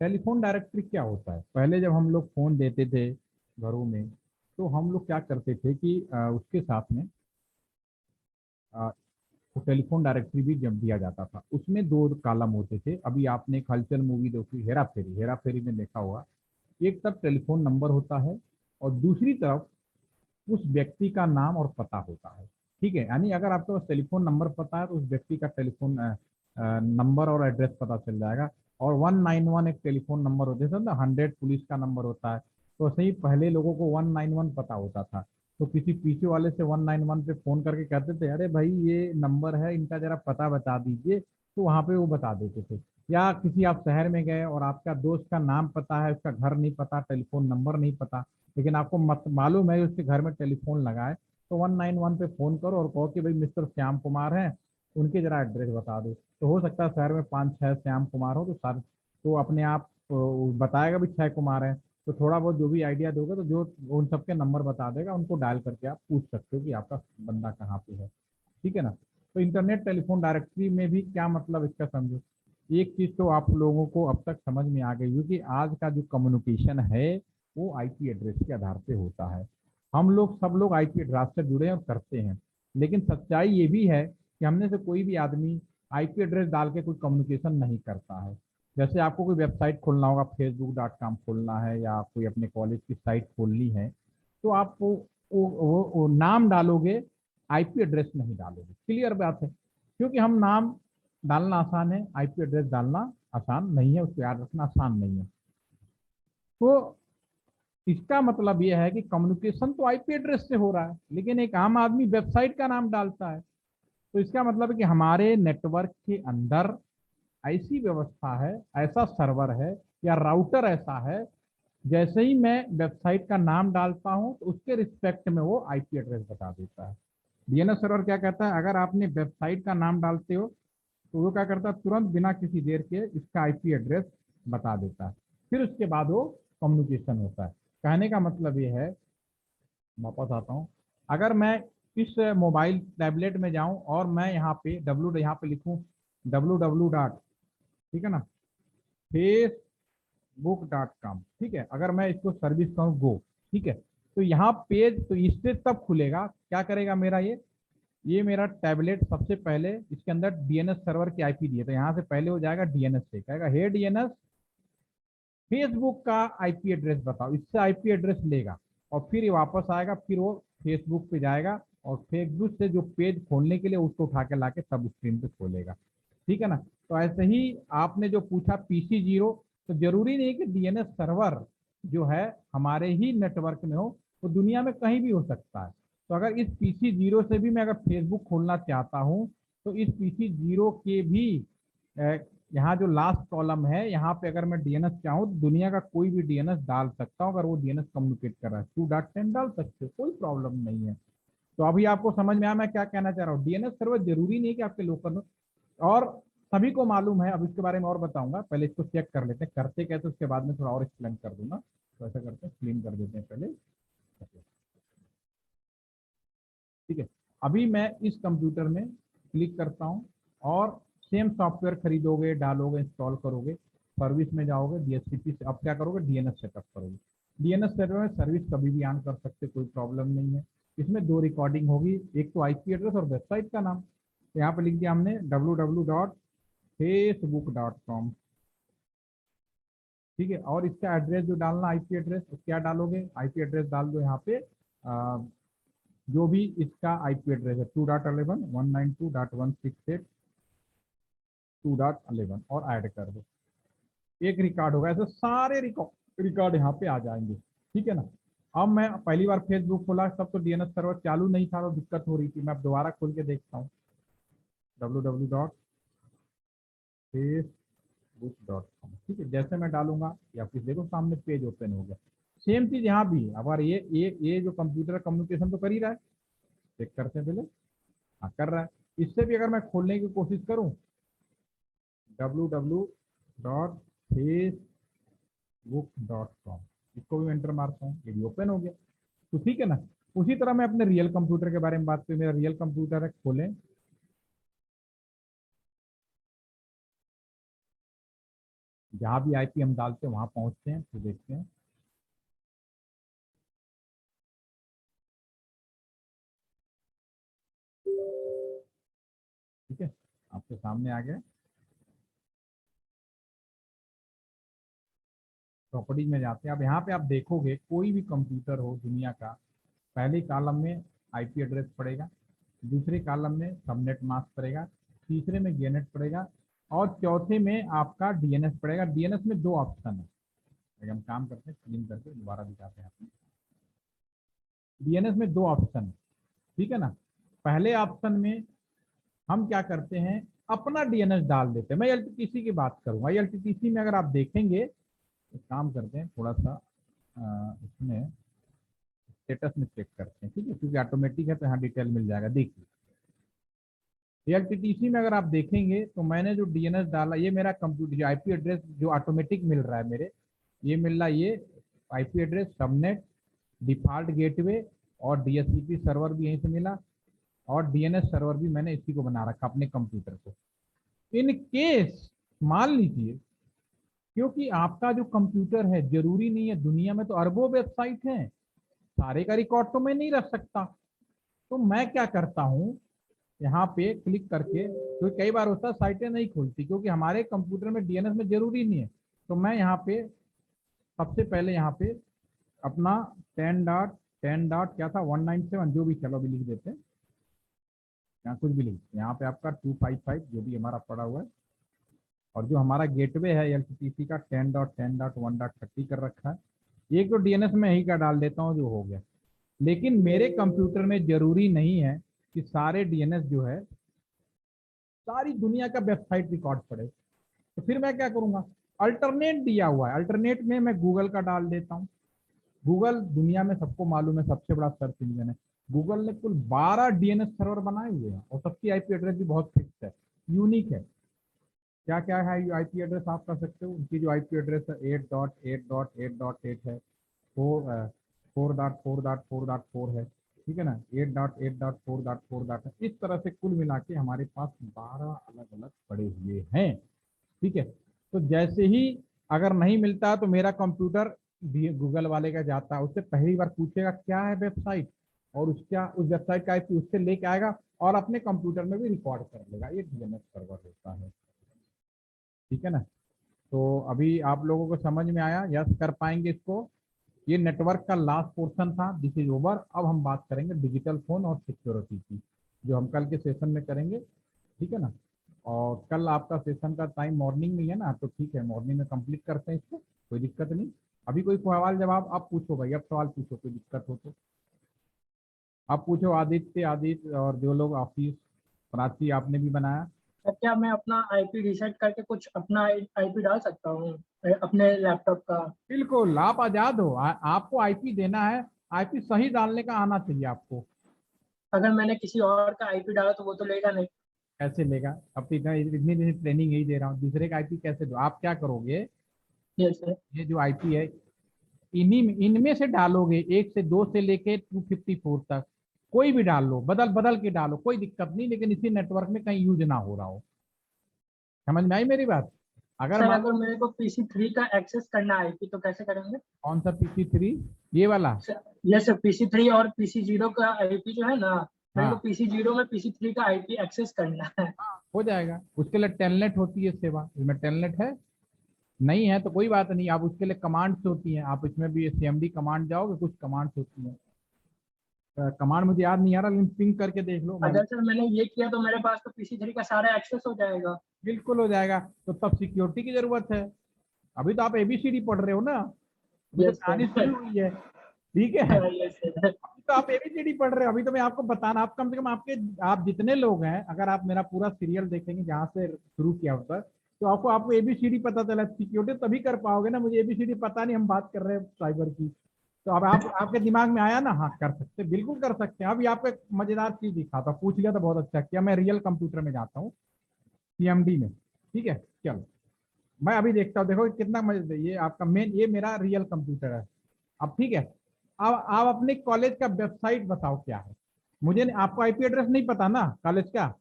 Telephone directory क्या होता है? पहले जब हम लोग फ़ोन देते थे घरों में, तो हम लोग क्या करते थे कि उसके साथ में तो टेलीफोन डायरेक्टरी भी जब दिया जाता था, उसमें दो कॉलम होते थे। अभी आपने एक हलचल मूवी देखी, हेरा फेरी, हेरा फेरी में देखा होगा, एक तरफ टेलीफोन नंबर होता है और दूसरी तरफ उस व्यक्ति का नाम और पता होता है। ठीक है, यानी अगर आपके पास टेलीफोन नंबर पता है तो उस व्यक्ति का टेलीफोन नंबर और एड्रेस पता चल जाएगा। और 191 एक टेलीफोन नंबर होता है ना, 100 पुलिस का नंबर होता है। तो ऐसे ही पहले लोगों को 191 पता होता था, तो किसी पीछे वाले से 191 पे फोन करके कहते थे, अरे भाई ये नंबर है, इनका जरा पता बता दीजिए, तो वहाँ पे वो बता देते थे। या किसी आप शहर में गए और आपका दोस्त का नाम पता है, उसका घर नहीं पता, टेलीफोन नंबर नहीं पता, लेकिन आपको मत मालूम है उसके घर में टेलीफोन लगाए, तो 191 पे फोन करो और कहो कि भाई मिस्टर श्याम कुमार हैं, उनके जरा एड्रेस बता दो। तो हो सकता है शहर में 5-6 श्याम कुमार हो, तो सर तो अपने आप बताएगा भी 6 कुमार हैं। तो थोड़ा बहुत जो भी आइडिया दोगे तो जो उन सबके नंबर बता देगा, उनको डायल करके आप पूछ सकते हो कि आपका बंदा कहाँ पे है। ठीक है ना? तो इंटरनेट टेलीफोन डायरेक्टरी में भी क्या मतलब इसका समझो। एक चीज तो आप लोगों को अब तक समझ में आ गई होगी कि आज का जो कम्युनिकेशन है वो आईपी एड्रेस के आधार पे होता है। हम लोग सब लोग आईपी एड्रेस से जुड़े हैं और करते हैं, लेकिन सच्चाई ये भी है कि हमने से कोई भी आदमी आईपी एड्रेस डाल के कोई कम्युनिकेशन नहीं करता है। जैसे आपको कोई वेबसाइट खोलना होगा, facebook.com खोलना है या कोई अपने कॉलेज की साइट खोलनी है, तो आप वो नाम डालोगे, आईपी एड्रेस नहीं डालोगे। क्लियर बात है? क्योंकि हम नाम डालना आसान है, आईपी एड्रेस डालना आसान नहीं है, उसको याद रखना आसान नहीं है। तो इसका मतलब यह है कि कम्युनिकेशन तो आईपी एड्रेस से हो रहा है, लेकिन एक आम आदमी वेबसाइट का नाम डालता है। तो इसका मतलब है कि हमारे नेटवर्क के अंदर ऐसी व्यवस्था है, ऐसा सर्वर है या राउटर ऐसा है, जैसे ही मैं वेबसाइट का नाम डालता हूं तो उसके रिस्पेक्ट में वो आईपी एड्रेस बता देता है। डीएनएस सर्वर क्या कहता है, अगर आपने वेबसाइट का नाम डालते हो तो वो क्या करता है, तुरंत बिना किसी देर के इसका आईपी एड्रेस बता देता है। फिर उसके बाद वो कम्युनिकेशन होता है। कहने का मतलब ये है, वापस आता हूँ, अगर मैं इस मोबाइल टैबलेट में जाऊं और मैं यहाँ पे यहाँ पे लिखूं www. ठीक है ना, facebook.com। ठीक है, अगर मैं इसको सर्विस करूँ गो, ठीक है, तो यहाँ पेज तो इससे तब खुलेगा, क्या करेगा मेरा ये मेरा टैबलेट सबसे पहले इसके अंदर डीएनएस सर्वर की आईपी दिए, तो यहाँ से पहले हो जाएगा डीएनएस से, कहेगा हे डीएनएस फेसबुक का आईपी एड्रेस बताओ, इससे आईपी एड्रेस लेगा और फिर ये वापस आएगा, फिर वो फेसबुक पे जाएगा और फेसबुक से जो पेज खोलने के लिए उसको उठा के ला के तब स्क्रीन पे खोलेगा। ठीक है ना? तो ऐसे ही आपने जो पूछा पीसी जीरो, तो जरूरी नहीं कि डीएनएस सर्वर जो है हमारे ही नेटवर्क में हो, वो दुनिया में कहीं भी हो सकता है। तो अगर इस पीसी जीरो से भी मैं अगर फेसबुक खोलना चाहता हूँ, तो इस पीसी जीरो के भी यहाँ जो लास्ट कॉलम है, यहाँ पे अगर मैं डीएनएस चाहूँ तो दुनिया का कोई भी डीएनएस डाल सकता हूँ। अगर वो डीएनएस कम्युनिकेट कर रहा है 2.10 डाल सकते हो, कोई प्रॉब्लम नहीं है। तो अभी आपको समझ में आया मैं क्या कहना चाह रहा हूँ। डीएनएस सर्वर जरूरी नहीं कि आपके लोकल हो, और सभी को मालूम है। अब इसके बारे में और बताऊंगा, पहले इसको चेक कर लेते हैं करते कैसे, उसके बाद में थोड़ा और एक्सप्लेन कर दूंगा। तो ऐसा करते हैं, क्लीन कर देते हैं पहले। ठीक है, अभी मैं इस कंप्यूटर में क्लिक करता हूँ और सेम सॉफ्टवेयर खरीदोगे, डालोगे, इंस्टॉल करोगे, सर्विस में जाओगे, डीएससीपी से अब क्या करोगे, डीएनएस सेटअप करोगे। डीएनएस सर्वर में सर्विस कभी भी ऑन कर सकते, कोई प्रॉब्लम नहीं है। इसमें दो रिकॉर्डिंग होगी, एक तो आईपी एड्रेस और वेबसाइट का नाम। तो यहाँ पे लिख दिया हमने www.facebook.com। ठीक है, और इसका एड्रेस जो डालना आईपी एड्रेस, क्या डालोगे, आईपी एड्रेस डाल दो यहाँ पे, जो भी इसका आईपी एड्रेस है 2.11 192.168.2.11 और ऐड कर दो, एक रिकॉर्ड होगा। ऐसे सारे रिकॉर्ड यहाँ पे आ जाएंगे। ठीक है ना? अब मैं पहली बार फेसबुक खोला तब तो डीएनएस सर्वर चालू नहीं था, तो दिक्कत हो रही थी। मैं अब दोबारा खोल के देखता हूँ www.facebook.com। ठीक है, जैसे मैं डालूंगा या फिर देखो सामने पेज ओपन हो गया। सेम चीज यहाँ भी है। अब ये जो कंप्यूटर कम्युनिकेशन तो कर ही रहा है, चेक करते हैं पहले। हाँ, कर रहा है। इससे भी अगर मैं खोलने की कोशिश करूं www.facebook.com, इसको भी एंटर मारता हूँ, ये भी ओपन हो गया। तो ठीक है ना? उसी तरह मैं अपने रियल कंप्यूटर के बारे में बात करूँ, मेरा रियल कंप्यूटर है, खोलें, जहाँ भी आईपी हम डालते हैं वहाँ पहुँचते हैं, तो देखते हैं। ठीक है, आपके सामने आ गया। प्रॉपर्टीज में जाते हैं। अब यहाँ पे आप देखोगे कोई भी कंप्यूटर हो दुनिया का, पहले कॉलम में आईपी एड्रेस पड़ेगा, दूसरे कॉलम में सबनेट मास्क पड़ेगा, तीसरे में डीएनएस पड़ेगा, और चौथे में आपका डीएनएस पड़ेगा। डीएनएस में 2 ऑप्शन है। अगर हम काम करते हैं क्लीन करके दोबारा दिखाते हैं आपको। डीएनएस में 2 ऑप्शन है, ठीक है ना। पहले ऑप्शन में हम क्या करते हैं, अपना डीएनएस डाल देते हैं। मैं एलटीटीसी की बात करूंगा। एलटीटीसी में अगर आप देखेंगे, तो काम करते हैं थोड़ा सा इसमें स्टेटस में चेक करते हैं, ठीक है, क्योंकि ऑटोमेटिक है तो यहाँ डिटेल मिल जाएगा। देखिए एलटीटीसी में अगर आप देखेंगे तो मैंने जो डीएनएस डाला, ये मेरा कंप्यूटर आईपी एड्रेस जो ऑटोमेटिक मिल रहा है मेरे, ये मिल रहा है, ये IP address, subnet, default gateway और डीएचसीपी सर्वर भी यहीं से मिला, और डीएनएस सर्वर भी मैंने इसी को बना रखा अपने कंप्यूटर को। इन केस मान लीजिए, क्योंकि आपका जो कंप्यूटर है, जरूरी नहीं है, दुनिया में तो अरबों वेबसाइट हैं, सारे का रिकॉर्ड तो मैं नहीं रख सकता। तो मैं क्या करता हूँ, यहाँ पे क्लिक करके, तो कई बार होता है साइटें नहीं खुलती क्योंकि हमारे कंप्यूटर में डीएनएस में जरूरी नहीं है। तो मैं यहाँ पे सबसे पहले यहाँ पे अपना 10 डॉट क्या था 197 जो भी, चलो अभी लिख देते हैं, यहाँ कुछ भी लिख, यहाँ पे आपका 255 जो भी हमारा पड़ा हुआ है, और जो हमारा गेटवे है एलटीटीसी का 10.10.1.30 कर रखा है। एक तो डीएनएस में यही का डाल देता हूँ, जो हो गया। लेकिन मेरे कंप्यूटर में जरूरी नहीं है कि सारे डीएनएस जो है सारी दुनिया का वेबसाइट रिकॉर्ड पड़े। तो फिर मैं क्या करूंगा, अल्टरनेट दिया हुआ है, अल्टरनेट में मैं गूगल का डाल देता हूँ। गूगल दुनिया में सबको मालूम है सबसे बड़ा सर्च इंजन है। गूगल ने कुल 12 डीएनएस सर्वर बनाए हुए हैं, और सबकी आईपी एड्रेस भी बहुत फिक्स है, यूनिक है। क्या क्या है ये आईपी एड्रेस आप कर सकते हो। उनकी जो आईपी एड्रेस है 8.8.8.8 है, 4.4.4.4 है, ठीक है ना, 8.8.4.4 है। इस तरह से कुल मिला के हमारे पास 12 अलग अलग पड़े हुए हैं, ठीक है। तो जैसे ही अगर नहीं मिलता तो मेरा कंप्यूटर गूगल वाले का जाता है, उससे पहली बार पूछेगा क्या है वेबसाइट, और उस वेबसाइट का आईपी उससे लेके आएगा और अपने कंप्यूटर में भी रिकॉर्ड कर लेगा। ये डीएनएस सर्वर होता है, ठीक है ना। तो अभी आप लोगों को समझ में आया, यस कर पाएंगे इसको। ये नेटवर्क का लास्ट पोर्शन था, दिस इज ओवर। अब हम बात करेंगे डिजिटल फोन और सिक्योरिटी की, जो हम कल के सेशन में करेंगे, ठीक है ना। और कल आपका सेशन का टाइम मॉर्निंग में है ना, तो ठीक है, मॉर्निंग में कंप्लीट करते हैं इसको, कोई दिक्कत नहीं। अभी कोई सवाल जवाब आप पूछो भाई, अब सवाल पूछो, कोई दिक्कत हो तो आप पूछो। आदित्य और जो लोग ऑफिस, प्राची आपने भी बनाया। तो क्या मैं अपना आईपी रीसेट करके कुछ अपना आईपी डाल सकता हूँ अपने लैपटॉप का? बिल्कुल, आप आजाद हो, आपको आईपी देना है, आईपी सही डालने का आना चाहिए आपको। अगर मैंने किसी और का आईपी डाला तो वो तो लेगा नहीं? कैसे लेगा, अब तो इतनी दिन ट्रेनिंग यही दे रहा हूँ, दूसरे का आईपी कैसे दो। आप क्या करोगे, यस सर। ये जो आईपी है इनमें से डालोगे, 1 से 2 से लेके 254 तक, कोई भी डाल लो, बदल बदल के डालो, कोई दिक्कत नहीं, लेकिन इसी नेटवर्क में कहीं यूज ना हो रहा हो। समझ में आई मेरी बात। अगर सर मान अगर मेरे को PC3 का एक्सेस करना है आईपी तो कैसे करेंगे? कौन सा PC3, ये वाला। यस सर, PC3 और PC0 का आईपी जो है ना, मेरे को हाँ PC0 में PC3 का आईपी एक्सेस करना है। हो जाएगा, उसके लिए टेलनेट होती है सेवा, इसमें टेलनेट है, नहीं है तो कोई बात नहीं, आप उसके लिए कमांड्स होती हैं, आप इसमें भी CMD कमांड जाओगे, कुछ कमांड्स होती हैं, कमांड मुझे याद नहीं आ रहा, लेकिन पिंग करके देख लो। मैं अगर सर मैंने ये किया तो मेरे पास तो PC3 का सारा एक्सेस हो जाएगा। बिल्कुल हो जाएगा, तो तब सिक्योरिटी की जरूरत है। अभी तो आप ABCD पढ़ रहे हो ना, अभी तो यस कहानी सर। शुरू हुई है, ठीक है। Yes sir. अभी तो आप ABCD पढ़ रहे हो, अभी तो मैं आपको बताना, आप कम से कम आप जितने लोग हैं, अगर आप मेरा पूरा सीरियल देखेंगे जहाँ से शुरू किया होता, तो आपको ABCD पता चला। सिक्योरिटी तभी कर पाओगे ना, मुझे ABCD पता नहीं, हम बात कर रहे हैं साइबर की। तो अब आपके दिमाग में आया ना, हाँ कर सकते, बिल्कुल कर सकते हैं। अभी आपको एक मजेदार चीज दिखाता हूँ, पूछ लिया तो बहुत अच्छा किया। मैं रियल कंप्यूटर में जाता हूँ, CMD में, ठीक है। चलो मैं अभी देखता हूँ, देखो कितना मजे, ये आपका मेन, ये मेरा रियल कंप्यूटर है। अब ठीक है, अब आप अपने कॉलेज का वेबसाइट बताओ क्या है। मुझे आपको आईपी एड्रेस नहीं पता ना कॉलेज का,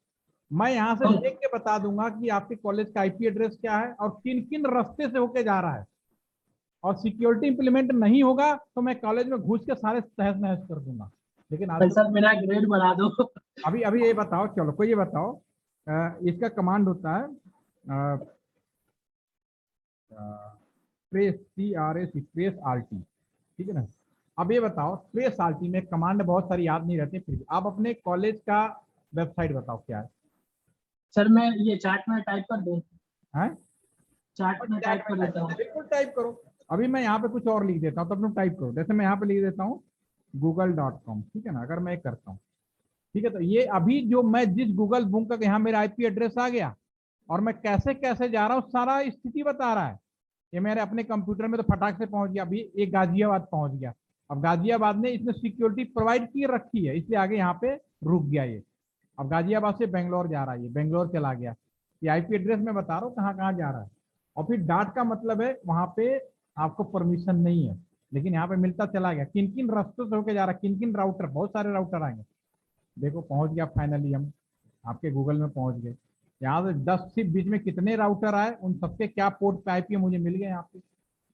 मैं यहाँ से देख के बता दूंगा कि आपके कॉलेज का आईपी एड्रेस क्या है और किन किन रास्ते से होके जा रहा है, और सिक्योरिटी इंप्लीमेंट नहीं होगा तो मैं कॉलेज में घुस के सारे तहस नहस कर दूंगा। लेकिन आज सर मेरा ग्रेड बढ़ा दो। अभी ये बताओ, चलो कोई ये बताओ, इसका कमांड होता है ट्रेस, ट्रेस आरटी, ठीक है ना। अब ये बताओ, ट्रेस आरटी में कमांड बहुत सारी याद नहीं रहती, फिर आप अपने कॉलेज का वेबसाइट बताओ क्या है। सर मैं ये चार्ट में टाइप कर दूं? हैं? चार्ट में टाइप कर देता हूँ। बिल्कुल टाइप करो। अभी मैं यहाँ पे कुछ और लिख देता हूँ, तो तुम टाइप करो। जैसे मैं यहाँ पे लिख देता हूँ google.com, ठीक है ना। अगर मैं करता हूँ, ठीक है, तो ये अभी जो मैं जिस गूगल बुक का यहाँ मेरा आईपी एड्रेस आ गया और मैं कैसे कैसे जा रहा हूँ सारा स्थिति बता रहा है। ये मेरे अपने कंप्यूटर में तो फटाक से पहुंच गया, अभी एक गाजियाबाद पहुंच गया। अब गाजियाबाद ने इसने सिक्योरिटी प्रोवाइड की रखी है, इसलिए आगे यहाँ पे रुक गया ये। अब गाजियाबाद से बेंगलोर जा रहा है, ये बेंगलोर चला गया। ये आईपी एड्रेस मैं बता रहा हूँ कहाँ कहाँ जा रहा है। और फिर डाट का मतलब है वहां पे आपको परमिशन नहीं है, लेकिन यहाँ पे मिलता चला गया। किन किन रास्तों से होकर जा रहा है, किन किन राउटर, बहुत सारे राउटर आएंगे। देखो पहुंच गया फाइनली, हम आपके गूगल में पहुंच गए। यहाँ से 10 से बीच में कितने राउटर आए, उन सबके क्या पोर्ट पे आईपी मुझे मिल गए यहाँ पे,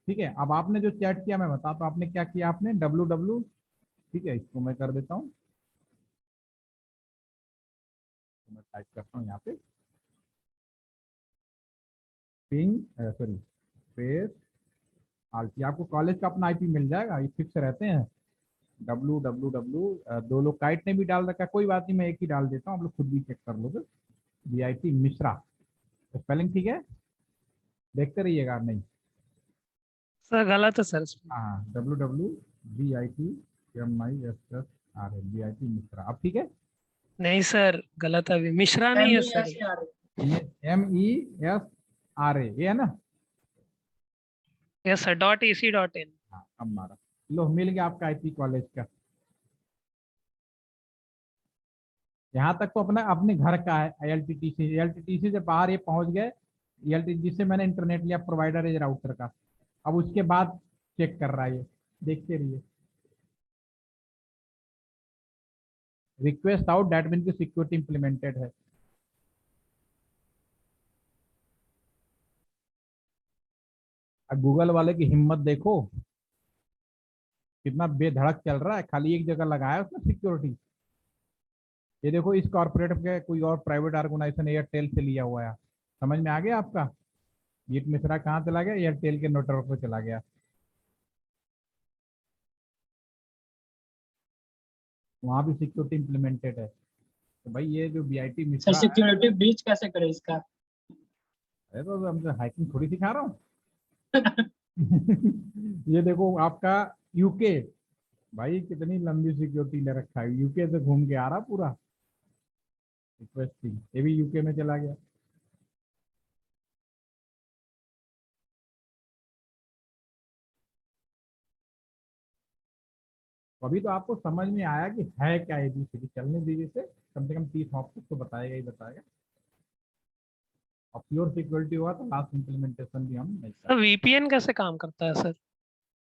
ठीक है। अब आपने जो चैट किया मैं बताता हूँ आपने क्या किया, आपने www, ठीक है, इसको मैं कर देता हूँ, मैं टाइप करता हूँ यहाँ पे पिंग, सॉरी, स्पेस आरटी। आपको कॉलेज का अपना आईपी मिल जाएगा, ये फिक्स रहते हैं। www, दो लोग काइट ने भी डाल रखा है, कोई बात नहीं, मैं एक ही डाल देता हूँ, आप लोग खुद भी चेक कर लोगे। BIT मिश्रा, स्पेलिंग ठीक है, देखते रहिएगा। नहीं सर गलत है सर। हाँ, WWBITMISSRA, BIT मिश्रा, अब ठीक है। नहीं सर गलत है, अभी मिश्रा नहीं है सर। MESR। ये MESRA, ये है ना। Yes sir, .ac.in। हाँ, अब मारा, लो मिल गया आपका आईपी कॉलेज का। यहाँ तक तो अपना अपने घर का है। एलटीटीसी से बाहर ये पहुंच गए। एलटीटीसी से मैंने इंटरनेट लिया, प्रोवाइडर है राउटर का। अब उसके बाद चेक कर रहा है ये, देखते रहिए। रिक्वेस्ट आउट, दैट मीन की सिक्योरिटी इंप्लीमेंटेड है। अब गूगल वाले की हिम्मत देखो, कितना बेधड़क चल रहा है, खाली एक जगह लगाया उसने सिक्योरिटी। ये देखो, इस कॉर्पोरेट के कोई और प्राइवेट ऑर्गेनाइजेशन एयरटेल से लिया हुआ है। समझ में आ गया आपका। ये मिश्रा कहाँ चला गया, एयरटेल के नेटवर्क पे चला गया, वहां भी सिक्योरिटी इंप्लीमेंटेड है। तो भाई ये जो BIT सर मिश्रा है, सिक्योरिटी ब्रीच कैसे करे इसका? अरे तो हम हैकिंग थोड़ी सिखा रहा हूँ। ये देखो आपका यूके, भाई कितनी लंबी सिक्योरिटी ले रखा है, यूके से घूम के आ रहा पूरा रिक्वेस्टिंग, ये भी यूके में चला गया। तो अभी तो आपको समझ में आया कि है क्या ABCD, चलने दीजिए से कम 30 ऑप्शन तो बताएगा ही बताएगा। और प्योर सिक्योरिटी हुआ तो लास्ट इम्प्लीमेंटेशन भी हम नहीं सर VPN कैसे काम करता है सर?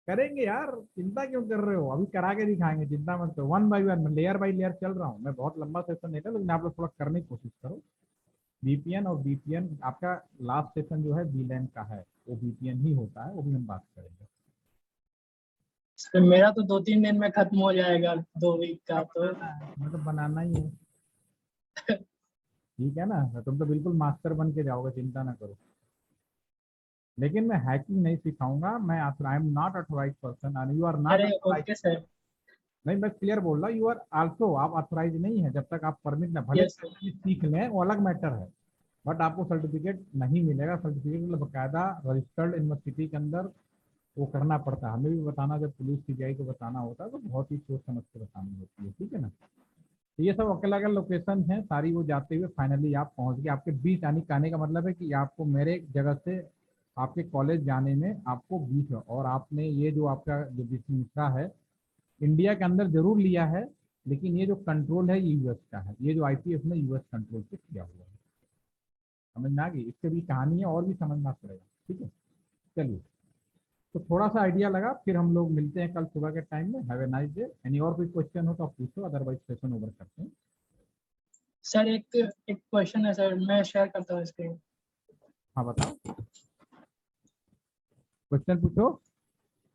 करेंगे यार, चिंता क्यों कर रहे हो, अभी करा के दिखाएंगे, चिंता मत करो। 1 बाय 1, लेयर बाय लेयर चल रहा हूँ मैं, बहुत लंबा सेशन नहीं था, लेकिन आप लोग थोड़ा करने की कोशिश करो। VPN और VPN आपका लास्ट सेशन जो है VLAN का है, वो VPN ही होता है, वो भी हम बात करेंगे। सर मेरा तो 2-3 दिन में खत्म हो जाएगा, 2 वीक का तो। मतलब बनाना ही है, ठीक है ना। तुम तो बिल्कुल मास्टर बन के जाओगे, चिंता ना करो। लेकिन मैं हैकिंग नहीं सिखाऊंगा, मैं I am not authorize person and you are not अरे अथोराइज। Okay sir. नहीं, मैं क्लियर बोल रहा हूँ, यू आर आल्सो, आप अथोराइज नहीं है जब तक आप परमिट ना, भले यस सर। सीख लें वो अलग मैटर है, बट आपको सर्टिफिकेट नहीं मिलेगा। सर्टिफिकेट मतलब बाकायदा रजिस्टर्ड यूनिवर्सिटी के अंदर वो करना पड़ता है। हमें भी बताना, जब पुलिस CBI को बताना होता है तो बहुत ही सोच समझ के बतानी होती है, ठीक है ना। तो ये सब अकेला अकेला लोकेशन है सारी, वो जाते हुए फाइनली आप पहुंच गए। आपके बीच यानी कहने का मतलब है कि आपको मेरे जगह से आपके कॉलेज जाने में आपको 20 है, और आपने ये जो आपका जो मिश्रा है इंडिया के अंदर जरूर लिया है, लेकिन ये जो कंट्रोल है ये US का है, ये जो IPF ने US कंट्रोल से किया हुआ है। समझ में आ गई, इसके भी कहानी है और भी समझना पड़ेगा, ठीक है। चलिए, तो थोड़ा सा आइडिया लगा, फिर हम लोग मिलते हैं कल सुबह के टाइम में। Have a nice day. Any और कोई क्वेश्चन हो तो आप पूछो, अदरवाइज सेशन ओवर करते हैं। सर एक क्वेश्चन है सर, मैं शेयर करता हूँ स्क्रीन। हाँ बताओ, क्वेश्चन पूछो।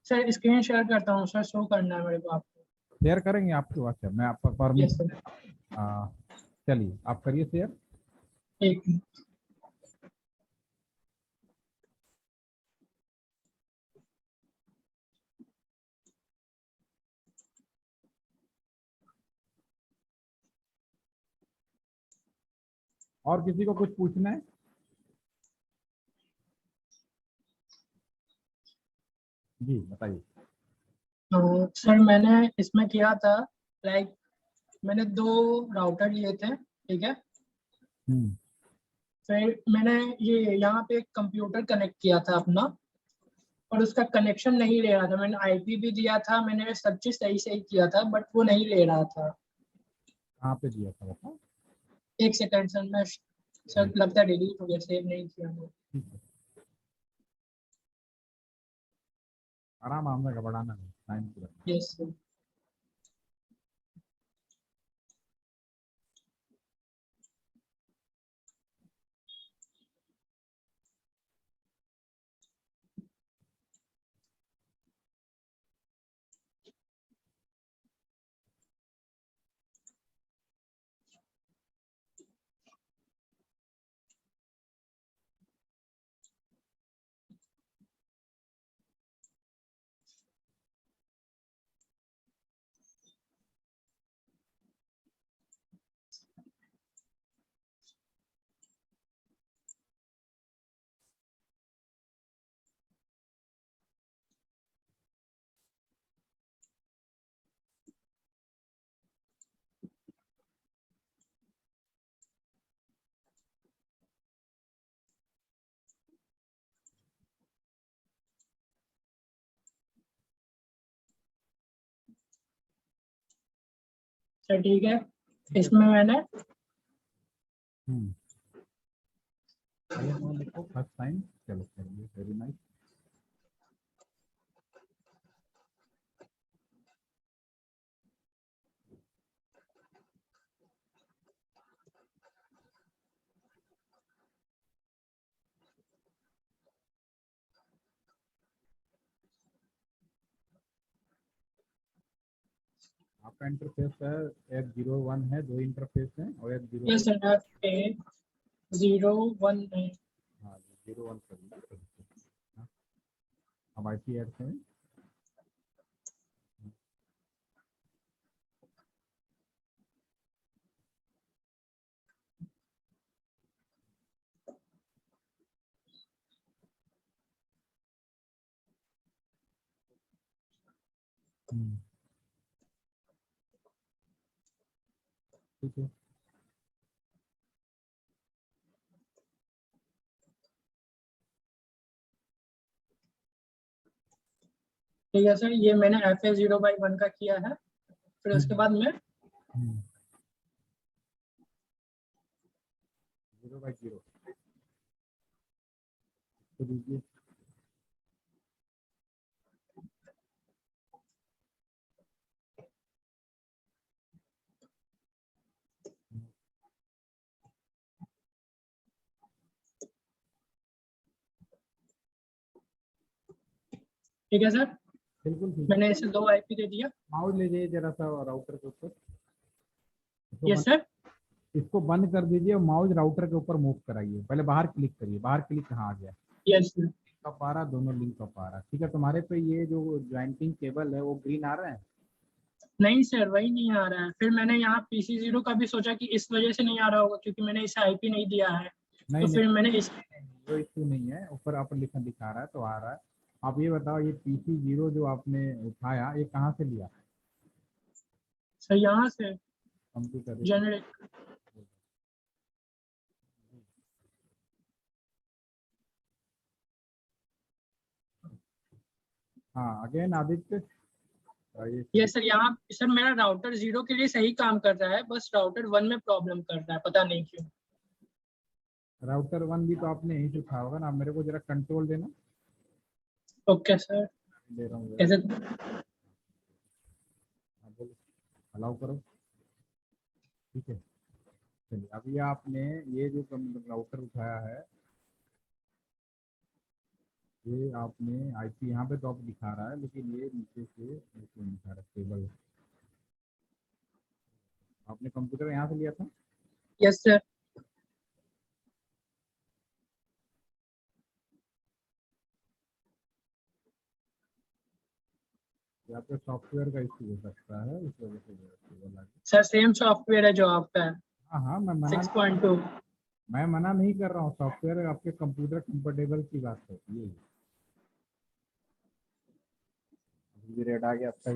सर स्क्रीन शेयर करता हूँ सर, शो करना है मेरे को आपको। शेयर करेंगे आपके व्हाट्सएप में, आपका यस परमिशन। सर, चलिए आप करिए शेयर। एक मिनट। और किसी को कुछ पूछना है? जी बताइए। तो सर मैंने इसमें किया था, लाइक मैंने 2 राउटर लिए थे, ठीक है। हम्म। फिर मैंने ये यहाँ पे एक कंप्यूटर कनेक्ट किया था अपना, और उसका कनेक्शन नहीं ले रहा था। मैंने आईपी भी दिया था, मैंने सब चीज़ सही सही किया था, बट वो नहीं ले रहा था। कहाँ पे दिया था बताओ। एक सेकंड सर, मैं सर लगता है डिलीट हो गया, सेव नहीं किया वो। ठीक है, आराम आराम से घबराना नहीं, टाइम पूरा। Yes sir. सर ठीक है, इसमें मैंने हम्म। लिखो फर्स्ट टाइम। चलो चलिए, वेरी नाइस। आपका इंटरफेस है F01 है, 2 इंटरफेस है और ये F01। सर F01 है। हाँ 01 कर लीजिए। हाँ, अब IP ऐड करें। ठीक है। ठीक है सर, ये मैंने FA0/1 का किया है। फिर उसके बाद मैं 0/0 तो दीजिए। ठीक है सर, बिल्कुल ठीक है। मैंने इसे 2 आईपी दे दिया। माउस ले जाइए जरा सा राउटर के ऊपर। इसको यस बंद, सर। इसको बंद कर दीजिए और माउस राउटर के ऊपर मूव कराइए। पहले बाहर क्लिक करिए, बाहर क्लिक कहाँ आ गया? Yes sir. कब आ रहा? दोनों लिंक कब आ रहा? ठीक है, तुम्हारे पे ये जो ज्वाइंटिंग केबल है वो ग्रीन आ रहा है? नहीं सर, वही नहीं आ रहा है। फिर मैंने यहाँ PC0 का भी सोचा कि इस वजह से नहीं आ रहा होगा, क्योंकि मैंने इसे आईपी नहीं दिया है। नहीं तो नहीं फिर मैंने इस वो इशू नहीं है, ऊपर आप लिखा दिखा रहा है तो आ रहा है। आप ये बताओ, ये PC0 जो आपने उठाया ये कहाँ से लिया? सर यहाँ से कंप्यूटर। जनरेट। हाँ अगेन आदित्य, ये ये सर यहाँ सर मेरा राउटर 0 के लिए सही काम कर रहा है, बस राउटर 1 में प्रॉब्लम कर रहा है, पता नहीं क्यों। राउटर 1 भी तो आपने यहीं से उठाया होगा ना। आप मेरे को जरा कंट्रोल देना। Okay sir. दे रहा हूँ जरा। कैसे? हाँ, बोलो, अलाउ करो। ठीक है, चलिए अभी आपने ये जो राउटर उठाया है, ये आपने आईपी यहाँ पे तो आप दिखा रहा है, लेकिन ये नीचे से क्यों दिखा रहा है केबल? आपने कंप्यूटर यहाँ से लिया था? Yes sir. या फिर सॉफ्टवेयर का इशू हो सकता है, इस वजह से केबल आ गया। सर सेम सॉफ्टवेयर है जो आपका है, हाँ हाँ, 6.2। मैं मना नहीं कर रहा हूँ, सॉफ्टवेयर आपके कंप्यूटर कंफर्टेबल की बात होती है। रेड आ गया आपका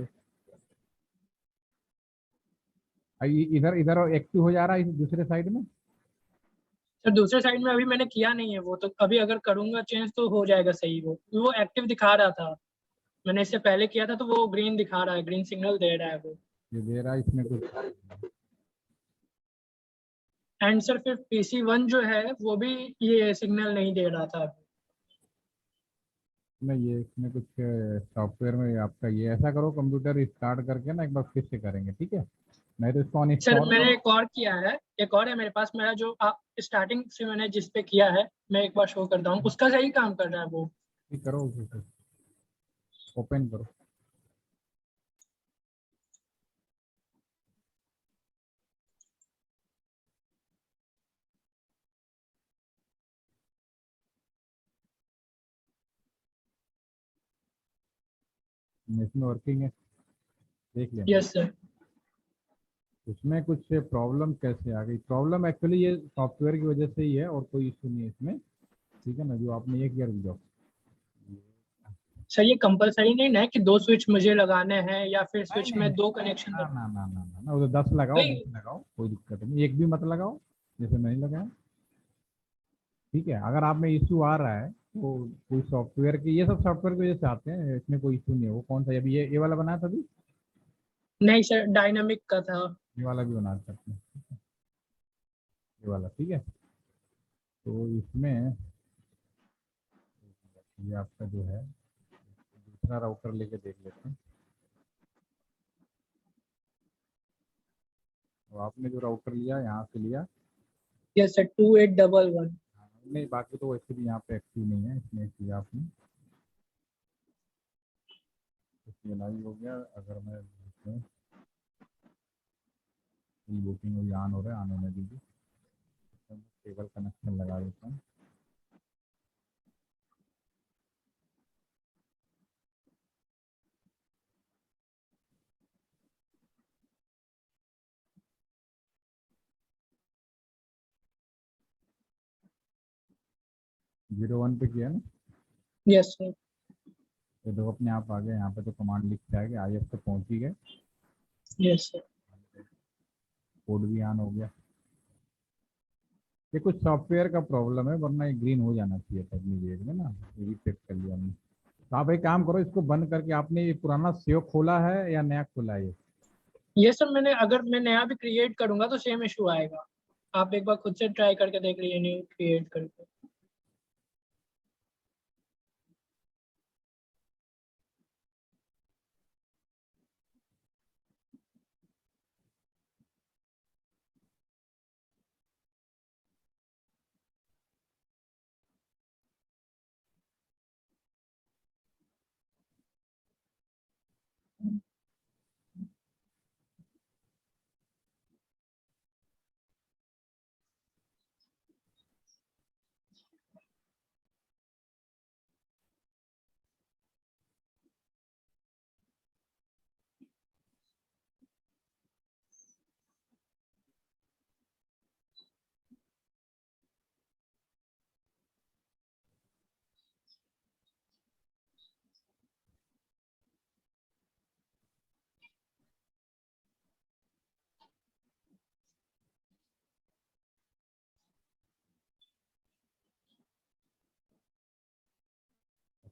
इधर इधर एक्टिव हो जा रहा है इस दूसरे साइड में। सर दूसरे साइड में अभी मैंने किया नहीं है वो, तो अभी अगर करूंगा चेंज तो हो जाएगा सही। वो एक्टिव दिखा रहा था, मैंने इससे पहले किया था तो वो ग्रीन दिखा रहा है, ग्रीन सिग्नल दे रहा है वो। ये दे रहा है, इसमें कुछ एंड सर फिर PC1 जो है वो भी ये सिग्नल नहीं दे रहा था अभी। नहीं, ये इसमें कुछ सॉफ्टवेयर में आपका ये ऐसा करो, कंप्यूटर स्टार्ट करके ना एक बार फिर से करेंगे, ठीक है? मैं तो इसको सर अनइंस्टॉल मैंने एक और किया है, एक और है मेरे पास, मेरा जो स्टार्टिंग से मैंने जिस पे किया है, मैं एक बार शो करता हूँ, उसका सही काम कर रहा है वो। करो, ओपन करो। इसमें वर्किंग है, देख लेना। Yes sir. इसमें कुछ प्रॉब्लम कैसे आ गई? प्रॉब्लम एक्चुअली ये सॉफ्टवेयर की वजह से ही है, और कोई इशू नहीं है इसमें, ठीक है ना? जो आपने ये किया जाओ। सर ये कंपलसरी नहीं ना है कि 2 स्विच मुझे लगाने हैं या फिर नहीं स्विच नहीं में नहीं, 2 कनेक्शन ना ना ना ना ना, उधर 10 लगाओ, 20 लगाओ, कोई दिक्कत नहीं, एक भी मत लगाओ, जैसे नहीं लगाया, ठीक है? अगर आप में इशू आ रहा है तो कोई सॉफ्टवेयर के, ये सब सॉफ्टवेयर की वजह से आते हैं, इसमें कोई इशू नहीं है। वो कौन सा अभी ये वाला बनाया था अभी? नहीं सर, डायनामिक का था। ये वाला भी बना सकते हैं, ये वाला, ठीक है? तो इसमें ये आपका जो है दूसरा राउटर लेके देख लेते हैं। तो आपने जो राउटर लिया यहाँ से लिया? Yes sir, 2811। नहीं, बाकी तो वैसे भी यहाँ पे एक्टिव नहीं है, इसमें किया आपने, इसमें लाइव हो गया। अगर मैं इसमें बुकिंग अभी ऑन हो रहा है, ऑन होने दीजिए, केबल कनेक्शन लगा देता हूँ। जीरो वन पे किया ना? Yes sir. ये दो अपने आप आ गए, यहाँ पे तो कमांड लिख के आ गए, IF तक पहुँच ही गए, यस सर। कोड भी ऑन हो गया। ये कुछ सॉफ्टवेयर का प्रॉब्लम है, वरना ये ग्रीन हो जाना चाहिए था अपनी वेब में ना, ये भी चेक कर लिया हमने। तो आप एक काम करो, इसको बंद करके, आपने ये पुराना सेव खोला है या नया खोला है? ये सर मैंने, अगर मैं नया भी क्रिएट करूंगा तो सेम इशू आएगा। आप एक बार खुद से ट्राई करके देख लीजिए, न्यू क्रिएट करके।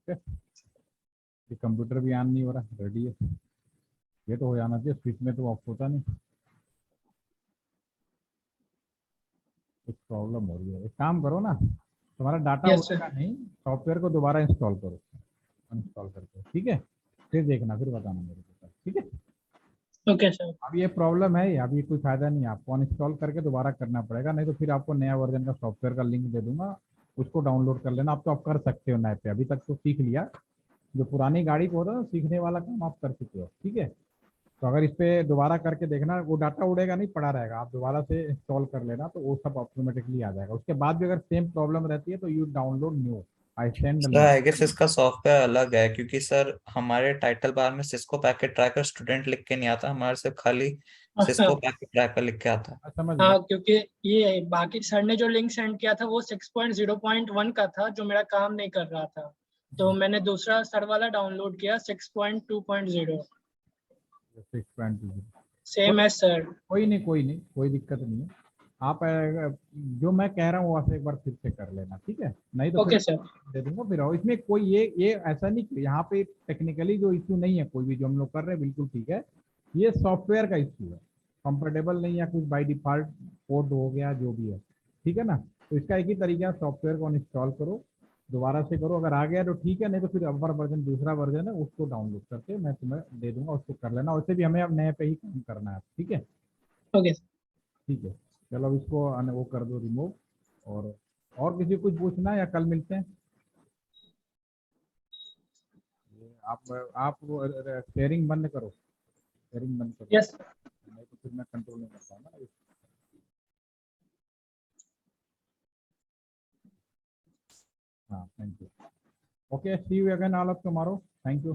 ओके, ये कंप्यूटर भी ऑन नहीं हो रहा, रेडी है, ये तो हो जाना चाहिए, स्विच में तो ऑफ होता नहीं, कुछ प्रॉब्लम हो रही है। एक काम करो ना, तुम्हारा डाटा यस सर। उठेगा नहीं, सॉफ्टवेयर को दोबारा इंस्टॉल करो, अनइंस्टॉल करके, ठीक है? फिर देखना, फिर बताना मेरे को, ठीक है? Okay sir. अब ये प्रॉब्लम है, अब ये कोई फायदा नहीं है, आपको अनइंस्टॉल करके दोबारा करना पड़ेगा, नहीं तो फिर आपको नया वर्जन का सॉफ्टवेयर का लिंक दे दूंगा, उसको डाउनलोड कर लेना। आप तो आप कर सकते हो नए पे, अभी तक तो सीख लिया, जो पुरानी गाड़ी को होता है ना, सीखने वाला काम आप कर चुके हो, ठीक है। तो अगर इस पे दोबारा करके देखना, वो डाटा उड़ेगा नहीं, पड़ा रहेगा, आप दोबारा से इंस्टॉल कर लेना, तो वो सब ऑटोमेटिकली आ जाएगा। उसके बाद भी अगर सेम प्रॉब्लम रहती है तो you download new, I send sir link. I guess इसका सॉफ्टवेयर अलग है, क्योंकि सर हमारे टाइटल बार में सिस्को पैकेट ट्रैकर स्टूडेंट लिख के नहीं आता, हमारे सिर्फ खाली सिस्को पैकेट ट्रैकर लिख के आता है। समझ गया। हाँ, क्योंकि ये बाकी सर ने जो लिंक सेंड किया था वो 6.0.1 का था, जो मेरा काम नहीं कर रहा था, तो मैंने दूसरा सर वाला डाउनलोड किया 6.2.0, 6.2। सेम है सर। कोई नहीं, कोई नहीं, कोई दिक्कत नहीं है। आप जो मैं कह रहा हूँ वहाँ से एक बार फिर से कर लेना, ठीक है, नहीं तो ओके फिर सर। दे दूंगा फिर। और इसमें कोई ये ऐसा नहीं कि यहाँ पे टेक्निकली जो इश्यू नहीं है, कोई भी जो हम लोग कर रहे हैं बिल्कुल ठीक है, ये सॉफ्टवेयर का इश्यू है, कंफर्टेबल नहीं है कुछ, बाई डिफॉल्ट कोड हो गया जो भी है, ठीक है ना। तो इसका एक ही तरीका है, सॉफ्टवेयर को इंस्टॉल करो, दोबारा से करो, अगर आ गया तो ठीक है, नहीं तो फिर अपर वर्जन दूसरा वर्जन है उसको डाउनलोड करके मैं तुम्हें दे दूंगा, उसको कर लेना। वैसे भी हमें अब नए पे ही काम करना है, ठीक है। Okay sir. ठीक है, चलो अब इसको वो कर दो रिमूव। और किसी को कुछ पूछना है या कल मिलते हैं? आप शेयरिंग बंद करो, शेयरिंग बंद करो, यस। नहीं तो फिर मैं कंट्रोल नहीं कर पाऊंगा ना। हाँ, thank you. Okay, see you again all of tomorrow, thank you.